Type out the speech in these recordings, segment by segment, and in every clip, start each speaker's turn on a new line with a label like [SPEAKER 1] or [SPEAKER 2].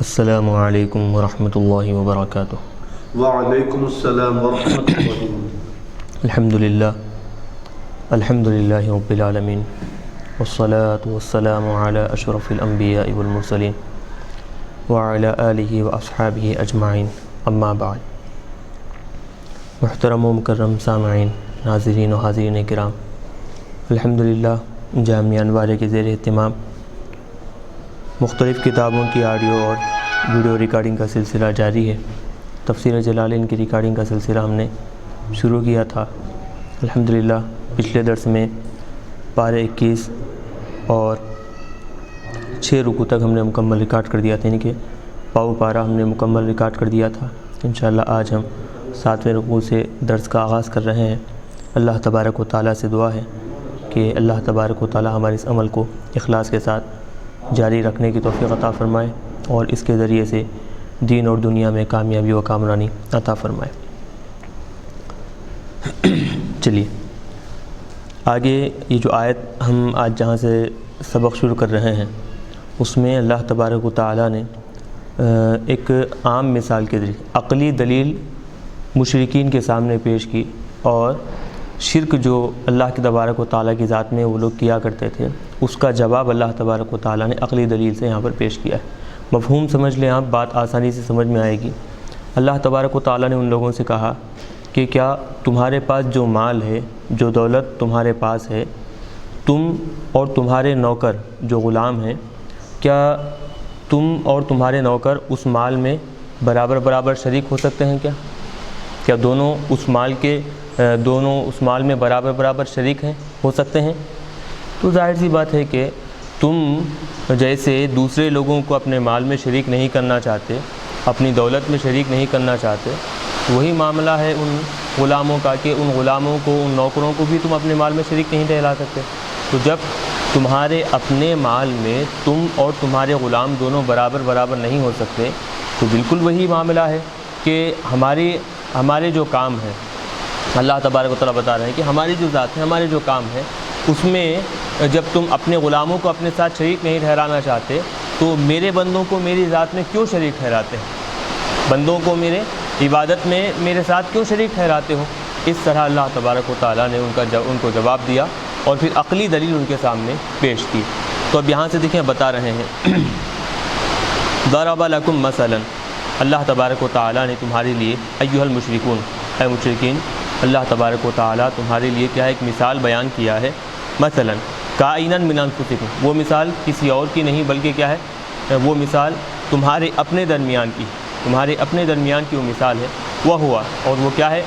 [SPEAKER 1] السلام علیکم ورحمۃ اللہ وبرکاتہ۔
[SPEAKER 2] وعلیکم السلام ورحمۃ اللہ وبرکاتہ۔
[SPEAKER 1] الحمد للہ رب العالمین والصلاة والسلام علی اشرف الانبیاء والمرسلین وعلی آلہ واصحابہ اجمعین، اما بعد۔ محترم و مکرم سامعین، ناظرین و حاضرین کرام، الحمدللہ جامعہ انوارہ کے زیر اہتمام مختلف کتابوں کی آڈیو اور ویڈیو ریکارڈنگ کا سلسلہ جاری ہے۔ تفسیر جلالین کی ریکارڈنگ کا سلسلہ ہم نے شروع کیا تھا۔ الحمدللہ پچھلے درس میں پارہ 21 اور 6 رکوع تک ہم نے مکمل ریکارڈ کر دیا تھا، یعنی کہ پاؤ پارہ ہم نے مکمل ریکارڈ کر دیا تھا۔ انشاءاللہ آج ہم 7ویں رکوع سے درس کا آغاز کر رہے ہیں۔ اللہ تبارک و تعالیٰ سے دعا ہے کہ اللہ تبارک و تعالیٰ ہمارے اس عمل کو اخلاص کے ساتھ جاری رکھنے کی توفیق عطا فرمائے اور اس کے ذریعے سے دین اور دنیا میں کامیابی و کامرانی عطا فرمائے۔ چلیے آگے یہ جو آیت ہم آج جہاں سے سبق شروع کر رہے ہیں اس میں اللہ تبارک و تعالیٰ نے ایک عام مثال کے ذریعے عقلی دلیل مشرکین کے سامنے پیش کی، اور شرک جو اللہ کے تبارک و تعالیٰ کی ذات میں وہ لوگ کیا کرتے تھے اس کا جواب اللہ تبارک و تعالیٰ نے عقلی دلیل سے یہاں پر پیش کیا ہے۔ مفہوم سمجھ لیں آپ، بات آسانی سے سمجھ میں آئے گی۔ اللہ تبارک و تعالیٰ نے ان لوگوں سے کہا کہ کیا تمہارے پاس جو مال ہے، جو دولت تمہارے پاس ہے، تم اور تمہارے نوکر جو غلام ہیں، کیا تم اور تمہارے نوکر اس مال میں برابر شریک ہو سکتے ہیں؟ کیا دونوں اس مال میں برابر شریک ہو سکتے ہیں؟ تو ظاہر سی بات ہے کہ تم جیسے دوسرے لوگوں کو اپنے مال میں شریک نہیں کرنا چاہتے، اپنی دولت میں شریک نہیں کرنا چاہتے، وہی معاملہ ہے ان غلاموں کا کہ ان غلاموں کو، ان نوکروں کو بھی تم اپنے مال میں شریک نہیں ٹھہرا سکتے۔ تو جب تمہارے اپنے مال میں تم اور تمہارے غلام دونوں برابر نہیں ہو سکتے، تو بالکل وہی معاملہ ہے کہ ہمارے جو کام ہیں، اللہ تبارک و تعالیٰ بتا رہے ہیں کہ ہماری جو ذات ہے، ہمارے جو کام ہے، اس میں جب تم اپنے غلاموں کو اپنے ساتھ شریک نہیں ٹھہرانا چاہتے تو میرے بندوں کو میری ذات میں کیوں شریک ٹھہراتے ہیں؟ بندوں کو میرے عبادت میں میرے ساتھ کیوں شریک ٹھہراتے ہو؟ اس طرح اللہ تبارک و تعالیٰ نے ان کو جواب دیا اور پھر عقلی دلیل ان کے سامنے پیش کی۔ تو اب یہاں سے دیکھیں بتا رہے ہیں ضرب لکم مثلا، اللہ تبارک و تعالیٰ نے تمہارے لیے ایھا المشرکون، اے مشرکین، اللہ تبارک و تعالیٰ تمہارے لیے کیا ایک مثال بیان کیا ہے۔ مثلا کائنا من انفسکم، وہ مثال کسی اور کی نہیں بلکہ کیا ہے، وہ مثال تمہارے اپنے درمیان کی وہ مثال ہے۔ وہ ہوا، اور وہ کیا ہے،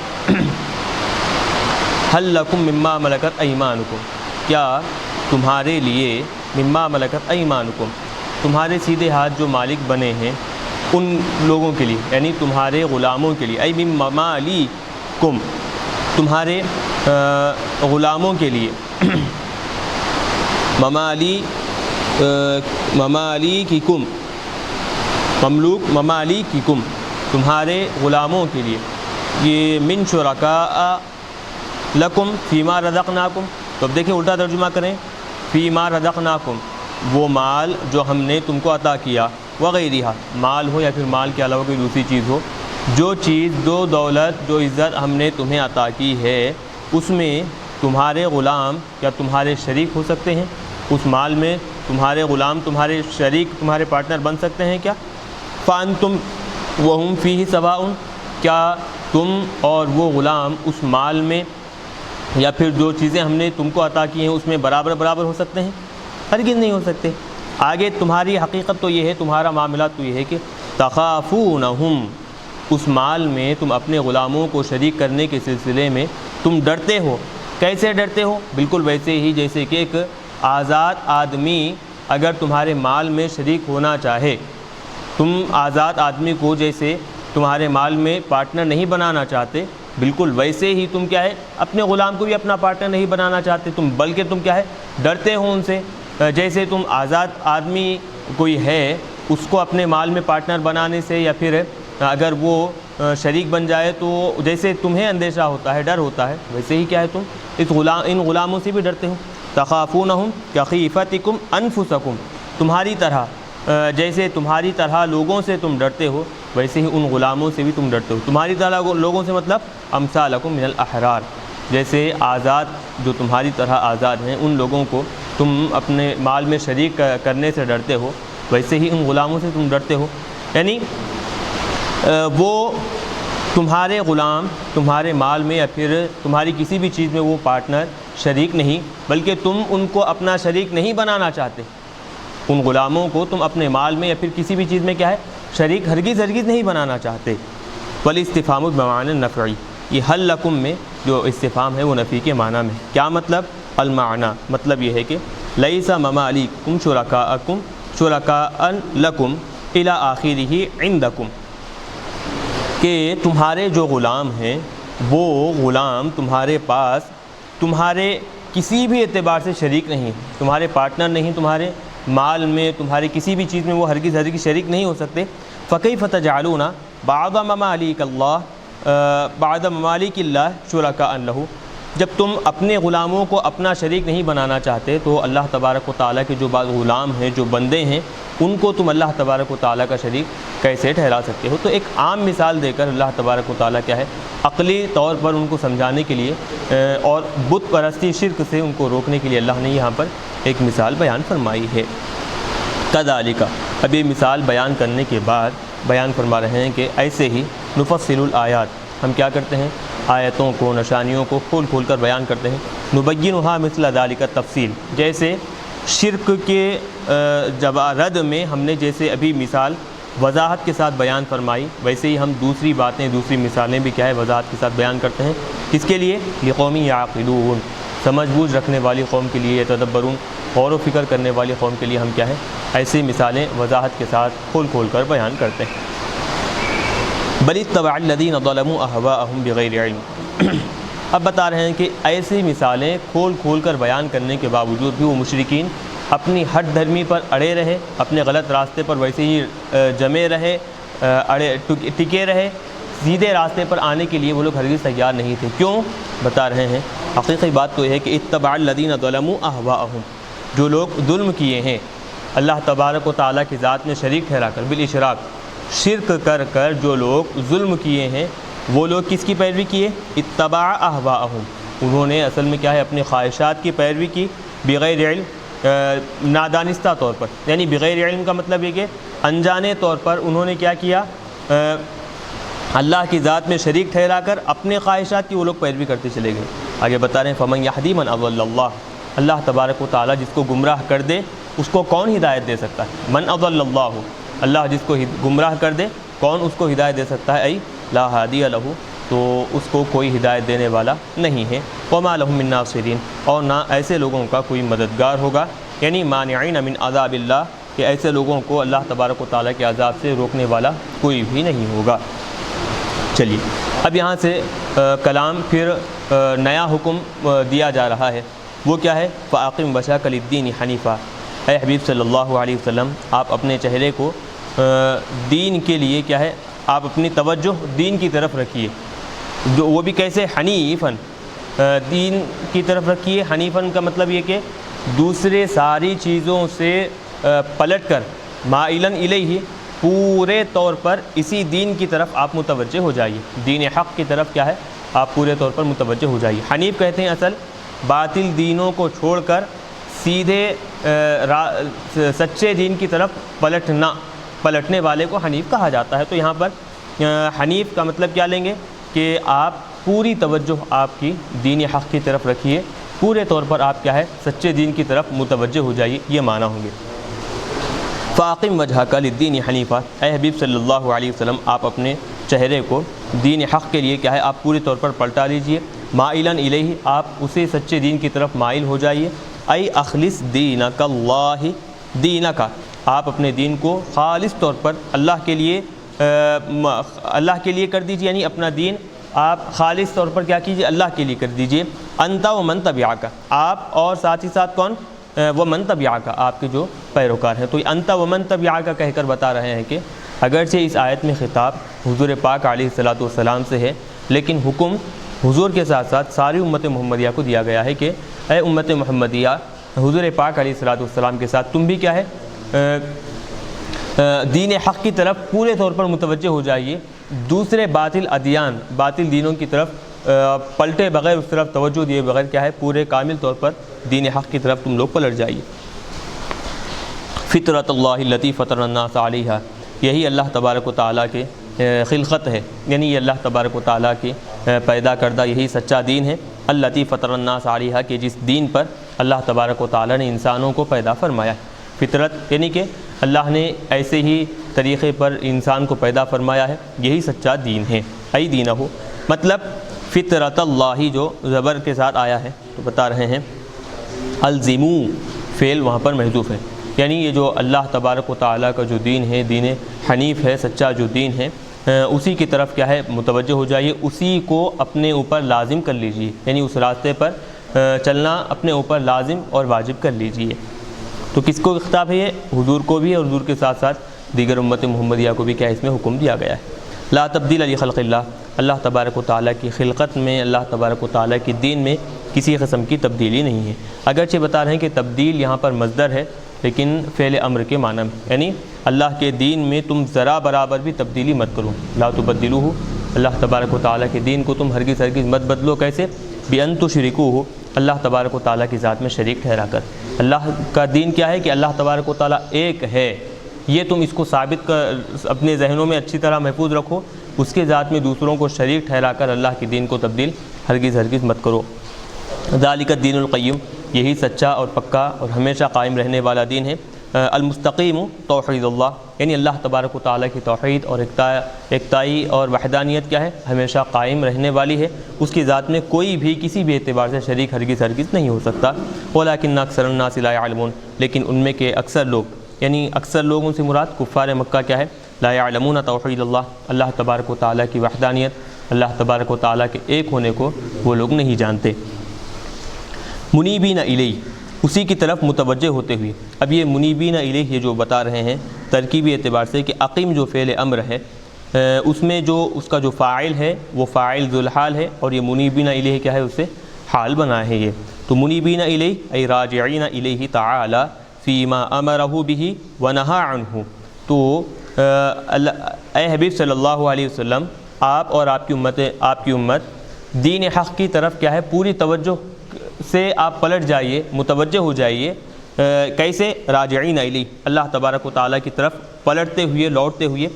[SPEAKER 1] حل لکم مما ملکت ایمانکم، کیا تمہارے لیے مما ملکت ایمانکم، تمہارے سیدھے ہاتھ جو مالک بنے ہیں ان لوگوں کے لیے، یعنی تمہارے غلاموں کے لیے، ای من ممالیکم، تمہارے غلاموں کے لیے، ممالیککم، مملوک ممالیککم، تمہارے غلاموں کے لیے، یہ من شرکاء لکم فیما رزقناکم، تو اب دیکھیں الٹا ترجمہ کریں، فیما رزقناکم، وہ مال جو ہم نے تم کو عطا کیا، وغیرہ، مال ہو یا پھر مال کے علاوہ کوئی دوسری چیز ہو، جو چیز، جو دولت، جو عزت ہم نے تمہیں عطا کی ہے، اس میں تمہارے غلام کیا تمہارے شریک ہو سکتے ہیں؟ اس مال میں تمہارے غلام تمہارے شریک، تمہارے پارٹنر بن سکتے ہیں کیا؟ فانتم وہم فیہ سواء، کیا تم اور وہ غلام اس مال میں یا پھر جو چیزیں ہم نے تم کو عطا کی ہیں اس میں برابر ہو سکتے ہیں؟ ہرگز نہیں ہو سکتے۔ آگے تمہاری حقیقت تو یہ ہے، تمہارا معاملہ تو یہ ہے کہ تخافونہم، اس مال میں تم اپنے غلاموں کو شریک کرنے کے سلسلے میں تم ڈرتے ہو۔ کیسے ڈرتے ہو؟ بالکل ویسے ہی جیسے کہ ایک آزاد آدمی اگر تمہارے مال میں شریک ہونا چاہے، تم آزاد آدمی کو جیسے تمہارے مال میں پارٹنر نہیں بنانا چاہتے، بالکل ویسے ہی تم کیا ہے، اپنے غلام کو بھی اپنا پارٹنر نہیں بنانا چاہتے، بلکہ تم کیا ہے، ڈرتے ہو ان سے۔ جیسے تم آزاد آدمی کوئی ہے اس کو اپنے مال میں پارٹنر بنانے سے، یا پھر اگر وہ شریک بن جائے تو جیسے تمہیں اندیشہ ہوتا ہے، ڈر ہوتا ہے، ویسے ہی کیا ہے تم ان غلاموں سے بھی ڈرتے ہو۔ تخافونہم کخیفتکم انفسکم، تمہاری طرح جیسے تمہاری طرح لوگوں سے تم ڈرتے ہو ویسے ہی ان غلاموں سے بھی تم ڈرتے ہو. تمہاری طرح لوگوں سے مطلب امثالکم من الاحرار، جیسے آزاد جو تمہاری طرح آزاد ہیں ان لوگوں کو تم اپنے مال میں شریک کرنے سے ڈرتے ہو ویسے ہی ان غلاموں سے تم ڈرتے ہو. یعنی وہ تمہارے غلام تمہارے مال میں یا پھر تمہاری کسی بھی چیز میں وہ پارٹنر شریک نہیں، بلکہ تم ان کو اپنا شریک نہیں بنانا چاہتے. ان غلاموں کو تم اپنے مال میں یا پھر کسی بھی چیز میں کیا ہے شریک ہرگز نہیں بنانا چاہتے. والاستفہام بمعنی النفی، یہ حل لکم میں جو استفہام ہے وہ نفی کے معنی میں. کیا مطلب؟ المعنی مطلب یہ ہے کہ لیس ممالککم شرکاء لکم الی آخرہ عندکم، کہ تمہارے جو غلام ہیں وہ غلام تمہارے پاس تمہارے کسی بھی اعتبار سے شریک نہیں، تمہارے پارٹنر نہیں، تمہارے مال میں تمہاری کسی بھی چیز میں وہ ہرگز شریک نہیں ہو سکتے. فکیف تجعلون بعض ممالک اللہ شرکاء لہ، جب تم اپنے غلاموں کو اپنا شریک نہیں بنانا چاہتے تو اللہ تبارک و تعالیٰ کے جو بعض غلام ہیں جو بندے ہیں ان کو تم اللہ تبارک و تعالیٰ کا شریک کیسے ٹھہرا سکتے ہو. تو ایک عام مثال دے کر اللہ تبارک و تعالیٰ کیا ہے عقلی طور پر ان کو سمجھانے کے لیے اور بت پرستی شرک سے ان کو روکنے کے لیے اللہ نے یہاں پر ایک مثال بیان فرمائی ہے. کذالک، اب یہ مثال بیان کرنے کے بعد بیان فرما رہے ہیں کہ ایسے ہی نفصل الآیات، ہم کیا کرتے ہیں آیتوں کو نشانیوں کو کھول کر بیان کرتے ہیں. نبینھا مثل ذالک تفصیل، جیسے شرک کے رد میں ہم نے جیسے ابھی مثال وضاحت کے ساتھ بیان فرمائی ویسے ہی ہم دوسری مثالیں بھی کیا ہے وضاحت کے ساتھ بیان کرتے ہیں. کس کے لیے؟ لقوم یعقلون، سمجھ بوجھ رکھنے والی قوم کے لیے، یتدبرون، غور و فکر کرنے والی قوم کے لیے ہم کیا ہے ایسی مثالیں وضاحت کے ساتھ کھول کر بیان کرتے ہیں. بل اتبع الذین ظلموا اہواءہم بغیر علم، اب بتا رہے ہیں کہ ایسی مثالیں کھول کر بیان کرنے کے باوجود بھی وہ مشرکین اپنی ہٹ دھرمی پر اڑے رہے، اپنے غلط راستے پر ویسے ہی جمے رہے، ٹکے رہے. سیدھے راستے پر آنے کے لیے وہ لوگ ہرگز تیار نہیں تھے. کیوں؟ بتا رہے ہیں حقیقی بات تو یہ ہے کہ اتبع الذین ظلموا اہواءہم، جو لوگ ظلم کیے ہیں اللہ تبارک و تعالیٰ کی ذات میں شریک ٹھہرا کر، بالاشراک، شرک کر جو لوگ ظلم کیے ہیں وہ لوگ کس کی پیروی کیے؟ اتبع اہواءہم، انہوں نے اصل میں کیا ہے اپنی خواہشات کی پیروی کی، بغیر علم، نادانستہ طور پر. یعنی بغیر علم کا مطلب یہ کہ انجانے طور پر انہوں نے کیا کیا اللہ کی ذات میں شریک ٹھہرا کر اپنے خواہشات کی وہ لوگ پیروی کرتے چلے گئے. آگے بتا رہے ہیں فمن یہدی من اضل اللہ، اللہ تبارک و تعالیٰ جس کو گمراہ کر دے اس کو کون ہدایت دے سکتا ہے؟ من اضل اللہ، اللہ جس کو گمراہ کر دے کون اس کو ہدایت دے سکتا ہے؟ ای لا ہادی لہ، تو اس کو کوئی ہدایت دینے والا نہیں ہے. وما لہم من ناصرین، اور نہ ایسے لوگوں کا کوئی مددگار ہوگا، یعنی مانعین من عذاب اللہ، کہ ایسے لوگوں کو اللہ تبارک و تعالیٰ کے عذاب سے روکنے والا کوئی بھی نہیں ہوگا. چلیے اب یہاں سے کلام پھر نیا حکم دیا جا رہا ہے، وہ کیا ہے؟ فاقم وجہک للدین حنیفا، اے حبیب صلی اللہ علیہ وسلم آپ اپنے چہرے کو دین کے لیے کیا ہے آپ اپنی توجہ دین کی طرف رکھیے. جو وہ بھی کیسے؟ حنیفاً، دین کی طرف رکھیے. حنیفاً کا مطلب یہ کہ دوسرے ساری چیزوں سے پلٹ کر، مائلن الیہ، پورے طور پر اسی دین کی طرف آپ متوجہ ہو جائیے، دین حق کی طرف کیا ہے آپ پورے طور پر متوجہ ہو جائیے. حنیف کہتے ہیں اصل باطل دینوں کو چھوڑ کر سیدھے سچے دین کی طرف پلٹنے والے کو حنیف کہا جاتا ہے. تو یہاں پر حنیف کا مطلب کیا لیں گے کہ آپ پوری توجہ آپ کی دین حق کی طرف رکھیے، پورے طور پر آپ کیا ہے سچے دین کی طرف متوجہ ہو جائیے، یہ معنی ہوں گے. فاقم وجہک للدین حنیفا، اے حبیب صلی اللہ علیہ وسلم آپ اپنے چہرے کو دین حق کے لیے کیا ہے آپ پوری طور پر پلٹا لیجئے. مائلن الیہ، آپ اسے سچے دین کی طرف مائل ہو جائیے. ای اخلص دینک اللہ دینک، آپ اپنے دین کو خالص طور پر اللہ کے لیے کر دیجئے، یعنی اپنا دین آپ خالص طور پر کیا کیجئے اللہ کے لیے کر دیجئے. انت ومن تبعک، آپ اور ساتھ ہی ساتھ کون؟ ومن تبعک، آپ کے جو پیروکار ہیں. تو انت ومن تبعک کہہ کر بتا رہے ہیں کہ اگرچہ اس آیت میں خطاب حضور پاک علیہ الصلاۃ والسلام سے ہے، لیکن حکم حضور کے ساتھ ساتھ ساری امت محمدیہ کو دیا گیا ہے کہ اے امت محمدیہ، حضور پاک علیہ الصلاۃ والسلام کے ساتھ تم بھی کیا ہے دین حق کی طرف پورے طور پر متوجہ ہو جائیے، دوسرے باطل ادیان، باطل دینوں کی طرف پلٹے بغیر، اس طرف توجہ دیے بغیر کیا ہے پورے کامل طور پر دین حق کی طرف تم لوگ پلٹ جائیے۔ فطرت اللہ التی فطر الناس علیہا، یہی اللہ تبارک و تعالیٰ کے خلقت ہے، یعنی یہ اللہ تبارک و تعالیٰ کی پیدا کردہ یہی سچا دین ہے، التی فطر الناس علیہا، کہ جس دین پر اللہ تبارک و تعالیٰ نے انسانوں کو پیدا فرمایا ہے۔ فطرت یعنی کہ اللہ نے ایسے ہی طریقے پر انسان کو پیدا فرمایا ہے، یہی سچا دین ہے۔ ای دینہ، مطلب فطرت اللہ جو زبر کے ساتھ آیا ہے تو بتا رہے ہیں الزمو، فعل وہاں پر محذوف ہے، یعنی یہ جو اللہ تبارک و تعالیٰ کا جو دین ہے، دین حنیف ہے، سچا جو دین ہے، اسی کی طرف کیا ہے متوجہ ہو جائیے، اسی کو اپنے اوپر لازم کر لیجئے، یعنی اس راستے پر چلنا اپنے اوپر لازم اور واجب کر لیجئے۔ تو کس کو خطاب ہے یہ؟ حضور کو بھی، اور حضور کے ساتھ ساتھ دیگر امت محمدیہ کو بھی کیا اس میں حکم دیا گیا ہے۔ لا تبدیل لخلق اللہ، اللہ تبارک و تعالیٰ کی خلقت میں، اللہ تبارک و تعالیٰ کی دین میں کسی قسم کی تبدیلی نہیں ہے۔ اگرچہ بتا رہے ہیں کہ تبدیل یہاں پر مصدر ہے، لیکن فعل امر کے معنی میں، یعنی اللہ کے دین میں تم ذرا برابر بھی تبدیلی مت کرو۔ لا تبدلوہ، اللہ تبارک و تعالیٰ کے دین کو تم ہرگز مت بدلو۔ کیسے؟ بأن تشرکوہ، اللہ تبارک و تعالیٰ کی ذات میں شریک ٹھہرا کر۔ اللہ کا دین کیا ہے کہ اللہ تبارک و تعالیٰ ایک ہے، یہ تم اس کو ثابت کر اپنے ذہنوں میں اچھی طرح محفوظ رکھو، اس کے ذات میں دوسروں کو شریک ٹھہرا کر اللہ کے دین کو تبدیل ہرگز مت کرو۔ ذالک الدین القیم، یہی سچا اور پکا اور ہمیشہ قائم رہنے والا دین ہے۔ المستقیم توحید اللہ، یعنی اللہ تبارک و تعالیٰ کی توحید اور اکتائی اور وحدانیت کیا ہے ہمیشہ قائم رہنے والی ہے، اس کی ذات میں کوئی بھی کسی بھی اعتبار سے شریک ہرگز نہیں ہو سکتا۔ ولکن اکثر الناس لا یعلمون، لیکن ان میں کے اکثر لوگ، یعنی اکثر لوگوں سے مراد کفار مکہ کیا ہے، لا یعلمون توحید اللہ، اللہ تبارک و تعالیٰ کی وحدانیت، اللہ تبارک و تعالیٰ کے ایک ہونے کو وہ لوگ نہیں جانتے۔ منیبین الیہ، اسی کی طرف متوجہ ہوتے ہوئے۔ اب یہ منیبین الیہ یہ جو بتا رہے ہیں ترکیبی اعتبار سے کہ اقیم جو فعل امر ہے، اس میں جو اس کا جو فاعل ہے وہ فاعل ذو الحال ہے، اور یہ منیبین الیہ کیا ہے اس سے حال بنا ہے یہ۔ تو منیبین الیہ ای راجعین الیہ تعالی فیما امرہ بہ ونہا عنہ، تو اے حبیب صلی اللہ علیہ وسلم، آپ اور آپ کی امت دین حق کی طرف کیا ہے پوری توجہ سے آپ پلٹ جائیے، متوجہ ہو جائیے۔ کیسے؟ راجعین الیہ، اللہ تبارک و تعالیٰ کی طرف پلٹتے ہوئے، لوٹتے ہوئے۔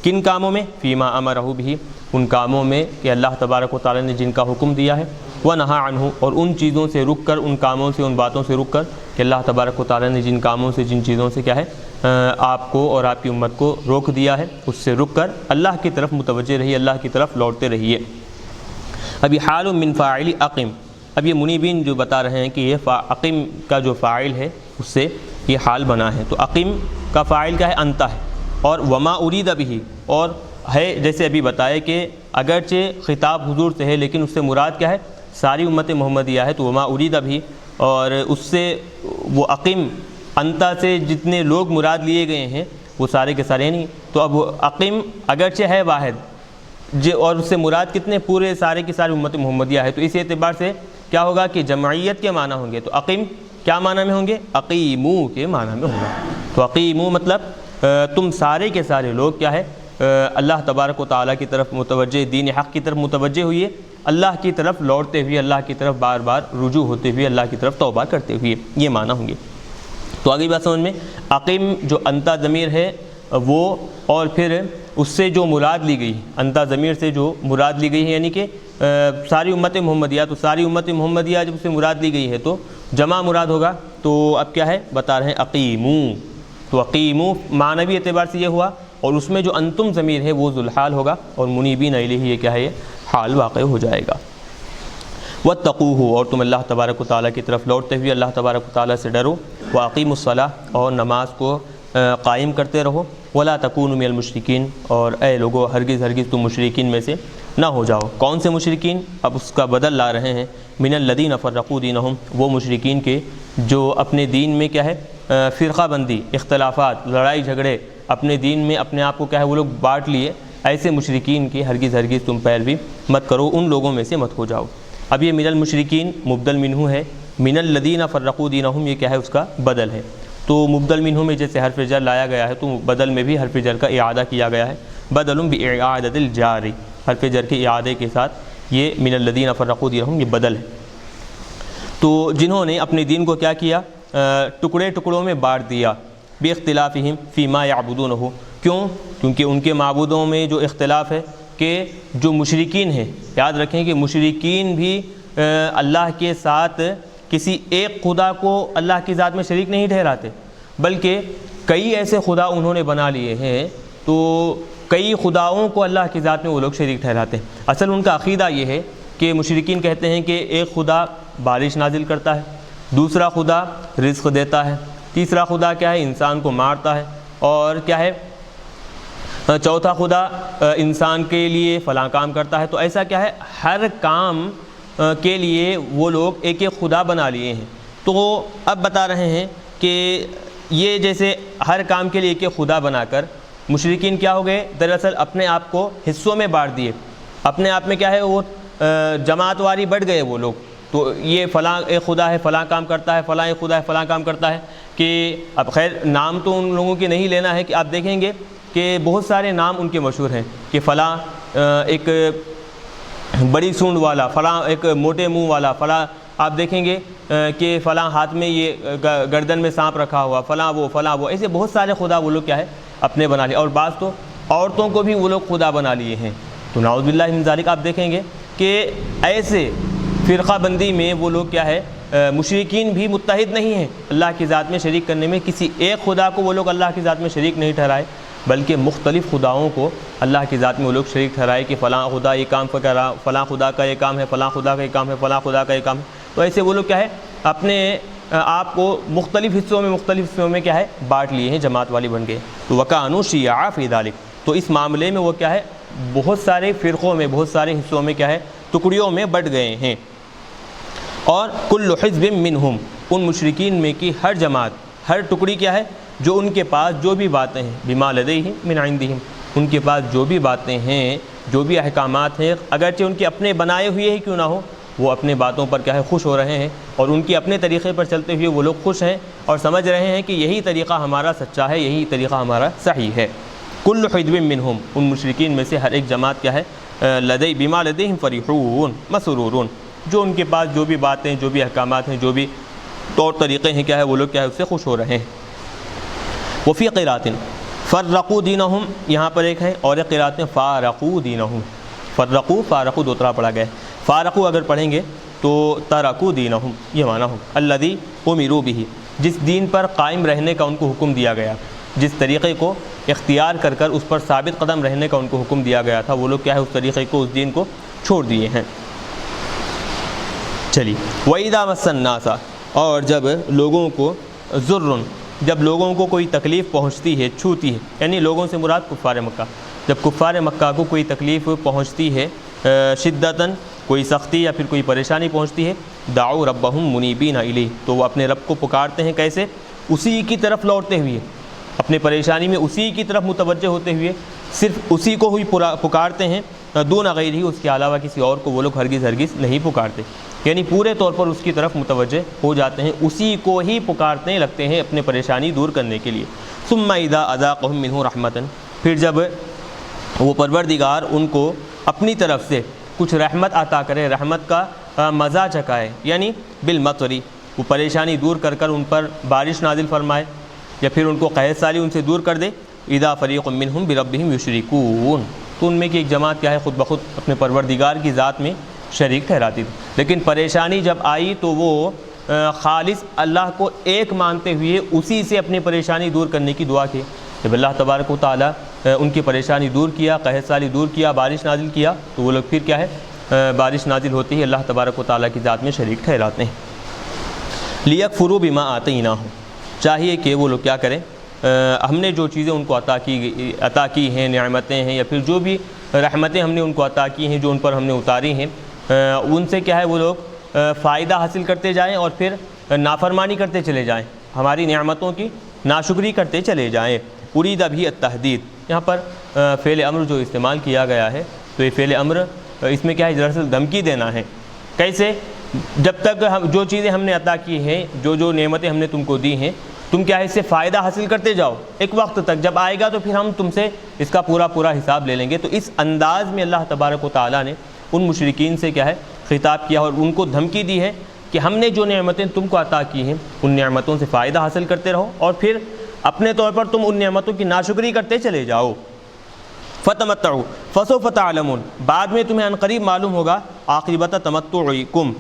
[SPEAKER 1] کن کاموں میں؟ فیما امرہ بہ، ان کاموں میں کہ اللہ تبارک و تعالیٰ نے جن کا حکم دیا ہے، ونہا عنہ، اور ان چیزوں سے رک کر، ان کاموں سے، ان باتوں سے رک کر کہ اللہ تبارک و تعالیٰ نے جن کاموں سے، جن چیزوں سے کیا ہے آپ کو اور آپ کی امت کو روک دیا ہے، اس سے رک کر اللہ کی طرف متوجہ رہیے، اللہ کی طرف لوٹتے رہیے۔ ابھی حال من فاعل اقم، اب یہ منیبین جو بتا رہے ہیں کہ یہ اقم کا جو فاعل ہے اس سے یہ حال بنا ہے، تو اقم کا فاعل کیا ہے؟ انت ہے، اور وما ارید بہ، اور ہے جیسے ابھی بتایا کہ اگرچہ خطاب حضور سے ہے لیکن اس سے مراد کیا ہے؟ ساری امت محمدیہ ہے، تو وما ارید بہ، اور اس سے وہ اقم انتا سے جتنے لوگ مراد لیے گئے ہیں وہ سارے کے سارے نہیں، تو اب اقم اگرچہ ہے واحد اور اس سے مراد کتنے؟ پورے سارے کی ساری امت محمدیہ ہے، تو اس اعتبار سے کیا ہوگا کہ جمعیت کے معنی ہوں گے، تو اقیم کیا معنی میں ہوں گے؟ اقیمو کے معنی میں ہوں گے۔ تو اقیمو مطلب تم سارے کے سارے لوگ کیا ہے اللہ تبارک و تعالیٰ کی طرف متوجہ، دین حق کی طرف متوجہ ہوئے، اللہ کی طرف لوٹتے ہوئے، اللہ کی طرف بار بار رجوع ہوتے ہوئے، اللہ کی طرف توبہ کرتے ہوئے، یہ معنی ہوں گے۔ تو آگے بات سمجھ میں، اقیم جو انتا ضمیر ہے وہ، اور پھر اس سے جو مراد لی گئی، انتا ضمیر سے جو مراد لی گئی ہے، یعنی کہ ساری امت محمدیہ، تو ساری امت محمدیہ جب اس سے مراد لی گئی ہے تو جمع مراد ہوگا، تو اب کیا ہے بتا رہے ہیں اقیمو، تو اقیمو معنوی اعتبار سے یہ ہوا، اور اس میں جو انتم ضمیر ہے وہ ذو الحال ہوگا، اور منیبین الیہ یہ کیا ہے یہ حال واقع ہو جائے گا۔ واتقوہ، اور تم اللہ تبارک و تعالیٰ کی طرف لوٹتے ہوئے اللہ تبارک و تعالیٰ سے ڈرو، واقیموا الصلاۃ، اور نماز کو قائم کرتے رہو، ولا تکونوا من المشرکین، اور اے لوگو ہرگز تم مشرکین میں سے نہ ہو جاؤ۔ کون سے مشرکین؟ اب اس کا بدل لا رہے ہیں، من الذین فرقوا دینہم، وہ مشرکین کے جو اپنے دین میں کیا ہے فرقہ بندی، اختلافات، لڑائی جھگڑے، اپنے دین میں اپنے آپ کو کیا ہے وہ لوگ بانٹ لیے، ایسے مشرکین کی ہرگز تم پیروی مت کرو، ان لوگوں میں سے مت ہو جاؤ۔ اب یہ من المشرکین مبدل منہ ہے، من الذین فرقوا دینہم یہ کیا ہے اس کا بدل ہے، تو مبدل منہ میں جیسے حرف جر لایا گیا ہے تو بدل میں بھی حرف جر کا اعادہ کیا گیا ہے، بدل بإعادة الجار، حرف جر کے اعادے کے ساتھ یہ من الذین فرقوا دینہم یہ بدل ہے۔ تو جنہوں نے اپنے دین کو کیا کیا، ٹکڑے ٹکڑوں میں بانٹ دیا، باختلافہم فیما یعبدونہ، کیوں؟ کیونکہ ان کے معبودوں میں جو اختلاف ہے کہ جو مشرکین ہیں، یاد رکھیں کہ مشرکین بھی اللہ کے ساتھ کسی ایک خدا کو اللہ کی ذات میں شریک نہیں ٹھہراتے، بلکہ کئی ایسے خدا انہوں نے بنا لیے ہیں، تو کئی خداؤں کو اللہ کی ذات میں وہ لوگ شریک ٹھہراتے ہیں۔ اصل ان کا عقیدہ یہ ہے کہ مشرکین کہتے ہیں کہ ایک خدا بارش نازل کرتا ہے، دوسرا خدا رزق دیتا ہے، تیسرا خدا کیا ہے، انسان کو مارتا ہے، اور کیا ہے، چوتھا خدا انسان کے لیے فلاں کام کرتا ہے۔ تو ایسا کیا ہے، ہر کام کے لیے وہ لوگ ایک ایک خدا بنا لیے ہیں۔ تو اب بتا رہے ہیں کہ یہ جیسے ہر کام کے لیے ایک ایک خدا بنا کر مشرکین کیا ہو گئے، دراصل اپنے آپ کو حصوں میں بانٹ دیے، اپنے آپ میں کیا ہے وہ جماعت واری بڑھ گئے وہ لوگ۔ تو یہ فلاں ایک خدا ہے فلاں کام کرتا ہے، فلاں ایک خدا ہے فلاں کام کرتا ہے، کہ اب خیر نام تو ان لوگوں کے نہیں لینا ہے، کہ آپ دیکھیں گے کہ بہت سارے نام ان کے مشہور ہیں، کہ فلاں ایک بڑی سونڈ والا، فلاں ایک موٹے منہ والا، فلاں آپ دیکھیں گے کہ فلاں ہاتھ میں یہ گردن میں سانپ رکھا ہوا، فلاں وہ، ایسے بہت سارے خدا وہ لوگ کیا ہے اپنے بنا لیے، اور بعض تو عورتوں کو بھی وہ لوگ خدا بنا لیے ہیں۔ تو نعوذ باللہ من ذالک آپ دیکھیں گے کہ ایسے فرقہ بندی میں وہ لوگ کیا ہے، مشرکین بھی متحد نہیں ہیں اللہ کی ذات میں شریک کرنے میں، کسی ایک خدا کو وہ لوگ اللہ کی ذات میں شریک نہیں ٹھہرائے، بلکہ مختلف خداؤں کو اللہ کی ذات میں وہ لوگ شریک ٹھہرائے، کہ فلاں خدا یہ کام کر رہا، فلاں خدا کا یہ کام ہے، فلاں خدا کا یہ کام ہے، فلاں خدا کا یہ کام ہے۔ تو ایسے وہ لوگ کیا ہے اپنے آپ کو مختلف حصوں میں کیا ہے بانٹ لیے ہیں، جماعت والی بن گئے۔ تو وَكَانُوا شِيَعًا فِي ذَلِكَ، تو اس معاملے میں وہ کیا ہے بہت سارے فرقوں میں، بہت سارے حصوں میں کیا ہے ٹکڑیوں میں بٹ گئے ہیں۔ اور کل حزب منہم، ان مشرکین میں کی ہر جماعت، ہر ٹکڑی کیا ہے، جو ان کے پاس جو بھی باتیں ہیں، بما لدیہم من عندہم، ان کے پاس جو بھی باتیں ہیں، جو بھی احکامات ہیں، اگرچہ ان کے اپنے بنائے ہوئے ہی کیوں نہ ہو، وہ اپنے باتوں پر کیا ہے خوش ہو رہے ہیں، اور ان کی اپنے طریقے پر چلتے ہوئے وہ لوگ خوش ہیں اور سمجھ رہے ہیں کہ یہی طریقہ ہمارا سچا ہے، یہی طریقہ ہمارا صحیح ہے۔ کل حزب منہم، ان مشرکین میں سے ہر ایک جماعت کیا ہے، بما لدیہم فرحون مسرورون، جو ان کے پاس جو بھی باتیں، جو بھی احکامات ہیں، جو بھی طور طریقے ہیں، کیا ہے وہ لوگ کیا ہے اس سے خوش ہو رہے ہیں۔ وفی قرات فرقوا دینہم، یہاں پر ایک ہے، اور ایک قرات میں فارقوا دینہم، فارقوا دو طرح پڑھا گیا ہے۔ فارقوا اگر پڑھیں گے تو ترکوا دینہم یہ معنی ہو، الذی امروا بہ، جس دین پر قائم رہنے کا ان کو حکم دیا گیا، جس طریقے کو اختیار کر کر اس پر ثابت قدم رہنے کا ان کو حکم دیا گیا تھا، وہ لوگ کیا ہے اس طریقے کو، اس دین کو چھوڑ دیے ہیں۔ چلیے، وَإِذَا مَسَّ النَّاسَ، اور جب لوگوں کو ضرٌ، جب لوگوں کو کوئی تکلیف پہنچتی ہے، چھوتی ہے، یعنی لوگوں سے مراد کفار مکہ، جب کفار مکہ کو کوئی تکلیف پہنچتی ہے، شدتاً کوئی سختی یا پھر کوئی پریشانی پہنچتی ہے، دعوا ربہم منیبین الیہ، تو وہ اپنے رب کو پکارتے ہیں، کیسے؟ اسی کی طرف لوٹتے ہوئے، اپنے پریشانی میں اسی کی طرف متوجہ ہوتے ہوئے، صرف اسی کو ہی پکارتے ہیں، دون غیر ہی، اس کے علاوہ کسی اور کو وہ لوگ ہرگز نہیں پکارتے، یعنی پورے طور پر اس کی طرف متوجہ ہو جاتے ہیں، اسی کو ہی پکارنے لگتے ہیں اپنے پریشانی دور کرنے کے لیے۔ ثم اذا اذاقهم منہ رحمتا، پھر جب وہ پروردگار ان کو اپنی طرف سے کچھ رحمت عطا کرے، رحمت کا مزہ چکھائے، یعنی بالمطری، وہ پریشانی دور کر کر ان پر بارش نازل فرمائے، یا پھر ان کو قحط سالی ان سے دور کر دے، اذا فریق منہم بربہم یشرکون، تو ان میں کی ایک جماعت کیا ہے خود بخود اپنے پروردگار کی ذات میں شریک ٹھہراتی تھی، لیکن پریشانی جب آئی تو وہ خالص اللہ کو ایک مانتے ہوئے اسی سے اپنی پریشانی دور کرنے کی دعا کی۔ جب اللہ تبارک و تعالیٰ ان کی پریشانی دور کیا، قحط سالی دور کیا، بارش نازل کیا، تو وہ لوگ پھر کیا ہے بارش نازل ہوتی ہے اللہ تبارک و تعالیٰ کی ذات میں شریک ٹھہراتے ہیں۔ لیکفروا بما آتیناہم، چاہیے کہ وہ لوگ کیا کریں، ہم نے جو چیزیں ان کو عطا کی ہیں، نعمتیں ہیں، یا پھر جو بھی رحمتیں ہم نے ان کو عطا کی ہیں، جو ان پر ہم نے اتاری ہیں، ان سے کیا ہے وہ لوگ فائدہ حاصل کرتے جائیں اور پھر نافرمانی کرتے چلے جائیں، ہماری نعمتوں کی ناشکری کرتے چلے جائیں۔ ارید بھی التحدید، یہاں پر فعل امر جو استعمال کیا گیا ہے، تو یہ فعل امر اس میں کیا ہے دراصل دھمکی دینا ہے۔ کیسے؟ جب تک جو چیزیں ہم نے عطا کی ہیں، جو نعمتیں ہم نے تم کو دی ہیں، تم کیا ہے اس سے فائدہ حاصل کرتے جاؤ ایک وقت تک، جب آئے گا تو پھر ہم تم سے اس کا پورا حساب لے لیں گے۔ تو اس انداز میں اللہ تبارک و تعالیٰ نے ان مشرکین سے کیا ہے خطاب کیا اور ان کو دھمکی دی ہے کہ ہم نے جو نعمتیں تم کو عطا کی ہیں ان نعمتوں سے فائدہ حاصل کرتے رہو اور پھر اپنے طور پر تم ان نعمتوں کی ناشکری کرتے چلے جاؤ۔ فتمتعوا فسوف تعلمون، بعد میں تمہیں عنقریب معلوم ہوگا عاقبت تمتعکم،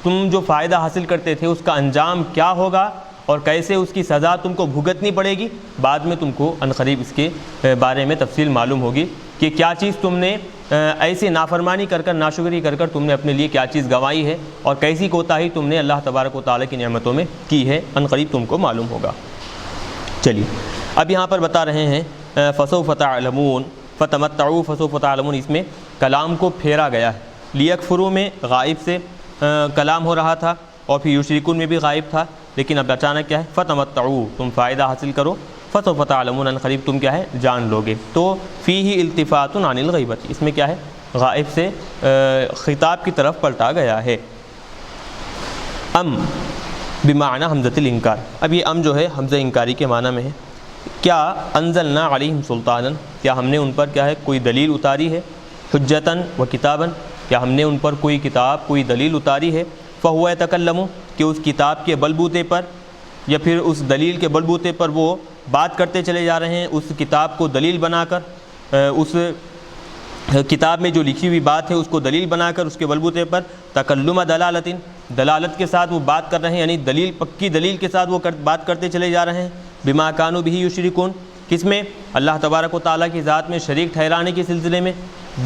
[SPEAKER 1] تم جو فائدہ حاصل کرتے تھے اس کا انجام کیا ہوگا اور کیسے اس کی سزا تم کو بھگتنی پڑے گی، بعد میں تم کو عنقریب اس کے بارے میں تفصیل معلوم ہوگی کہ کیا چیز تم نے ایسے نافرمانی کر کر ناشکری کر کر تم نے اپنے لیے کیا چیز گنوائی ہے اور کیسی کوتاہی تم نے اللہ تبارک و تعالیٰ کی نعمتوں میں کی ہے، عنقریب تم کو معلوم ہوگا۔ چلیے اب یہاں پر بتا رہے ہیں فسوف تعلمون، فتمتعوا فسوف تعلمون، اس میں کلام کو پھیرا گیا ہے۔ لیکفروا میں غائب سے کلام ہو رہا تھا اور پھر یشرکون میں بھی غائب تھا، لیکن اب اچانک کیا ہے فتمتعوا، تم فائدہ حاصل کرو، فسوف تعلمون، عنقریب تم کیا ہے جان لوگے۔ تو فیہ التفات عن الغیبۃ، اس میں کیا ہے غائب سے خطاب کی طرف پلٹا گیا ہے۔ ام بمعنی حمزۃ الانکار، اب یہ ام جو ہے حمزہ انکاری کے معنی میں ہے۔ کیا انزلنا علیہم سلطانا، کیا ہم نے ان پر کیا ہے کوئی دلیل اتاری ہے، حجتاً و کتاباً، کیا ہم نے ان پر کوئی کتاب کوئی دلیل اتاری ہے، فہو یتکلم، کہ اس کتاب کے بلبوتے پر یا پھر اس دلیل کے بلبوتے پر وہ بات کرتے چلے جا رہے ہیں، اس کتاب کو دلیل بنا کر، اس کتاب میں جو لکھی ہوئی بات ہے اس کو دلیل بنا کر اس کے بلبوتے پر تکلم دلالت، دلالت کے ساتھ وہ بات کر رہے ہیں، یعنی دلیل پکی دلیل کے ساتھ وہ بات کرتے چلے جا رہے ہیں۔ بما کانوا بہ یشرکون، کس میں اللہ تبارک و تعالیٰ کی ذات میں شریک ٹھہرانے کے سلسلے میں،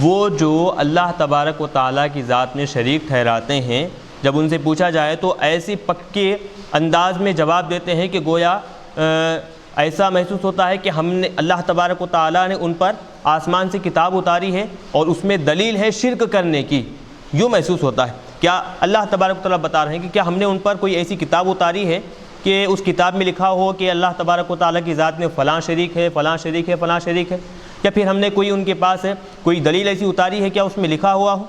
[SPEAKER 1] وہ جو اللہ تبارک و تعالیٰ کی ذات میں شریک ٹھہراتے ہیں جب ان سے پوچھا جائے تو ایسی پکے انداز میں جواب دیتے ہیں کہ گویا ایسا محسوس ہوتا ہے کہ ہم نے اللہ تبارک و تعالیٰ نے ان پر آسمان سے کتاب اتاری ہے اور اس میں دلیل ہے شرک کرنے کی، یوں محسوس ہوتا ہے۔ کیا اللہ تبارک و تعالیٰ بتا رہے ہیں کہ کیا ہم نے ان پر کوئی ایسی کتاب اتاری ہے کہ اس کتاب میں لکھا ہو کہ اللہ تبارک و تعالیٰ کی ذات میں فلاں شریک ہے، فلاں شریک ہے، فلاں شریک ہے، یا پھر ہم نے کوئی ان کے پاس ہے کوئی دلیل ایسی اتاری ہے کیا اس میں لکھا ہوا ہو؟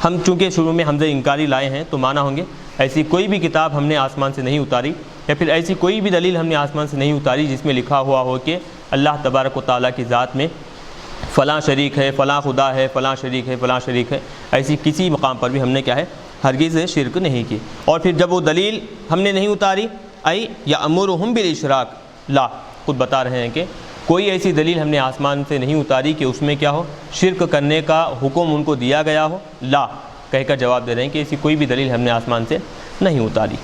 [SPEAKER 1] ہم چونکہ شروع میں حمزہ انکاری لائے ہیں تو مانا ہوں گے ایسی کوئی بھی کتاب ہم نے آسمان سے نہیں اتاری یا پھر ایسی کوئی بھی دلیل ہم نے آسمان سے نہیں اتاری جس میں لکھا ہوا ہو کہ اللہ تبارک و تعالیٰ کی ذات میں فلاں شریک ہے، فلاں خدا ہے، فلاں شریک ہے، فلاں شریک ہے، ایسی کسی مقام پر بھی ہم نے کیا ہے ہرگز شرک نہیں کی۔ اور پھر جب وہ دلیل ہم نے نہیں اتاری ای یامرہم بالاشراک، لا، خود بتا رہے ہیں کہ کوئی ایسی دلیل ہم نے آسمان سے نہیں اتاری کہ اس میں کیا ہو شرک کرنے کا حکم ان کو دیا گیا ہو، لا کہہ کر جواب دے رہے ہیں کہ ایسی کوئی بھی دلیل ہم نے آسمان سے نہیں اتاری۔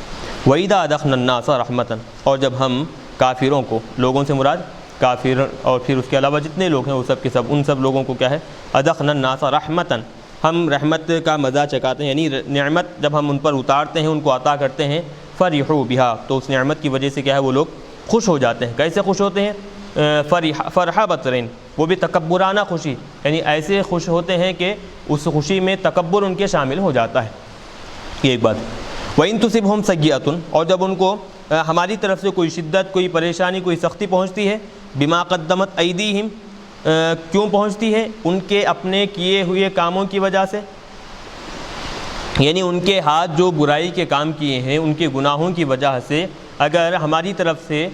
[SPEAKER 1] وَإِذَا أَذَقْنَا النَّاسَ رَحْمَةً، اور جب ہم کافروں کو، لوگوں سے مراد کافر اور پھر اس کے علاوہ جتنے لوگ ہیں وہ سب کے سب ان سب لوگوں کو کیا ہے أَذَقْنَا النَّاسَ رَحْمَةً، ہم رحمت کا مزہ چکاتے ہیں، یعنی نعمت جب ہم ان پر اتارتے ہیں ان کو عطا کرتے ہیں، فَرِحُوا بِهَا، تو اس نعمت کی وجہ سے کیا ہے وہ لوگ خوش ہو جاتے ہیں۔ کیسے خوش ہوتے ہیں؟ فرحہ بطرین، وہ بھی تکبرانہ خوشی، یعنی ایسے خوش ہوتے ہیں کہ اس خوشی میں تکبر ان کے شامل ہو جاتا ہے، یہ ایک بات۔ وَإِن تُصِبْهُمْ سَيِّئَةٌ، اور جب ان کو ہماری طرف سے کوئی شدت، کوئی پریشانی، کوئی سختی پہنچتی ہے، بما قدمت ایدیہم، کیوں پہنچتی ہے؟ ان کے اپنے کیے ہوئے کاموں کی وجہ سے، یعنی ان کے ہاتھ جو برائی کے کام کیے ہیں ان کے گناہوں کی وجہ سے اگر ہماری طرف سے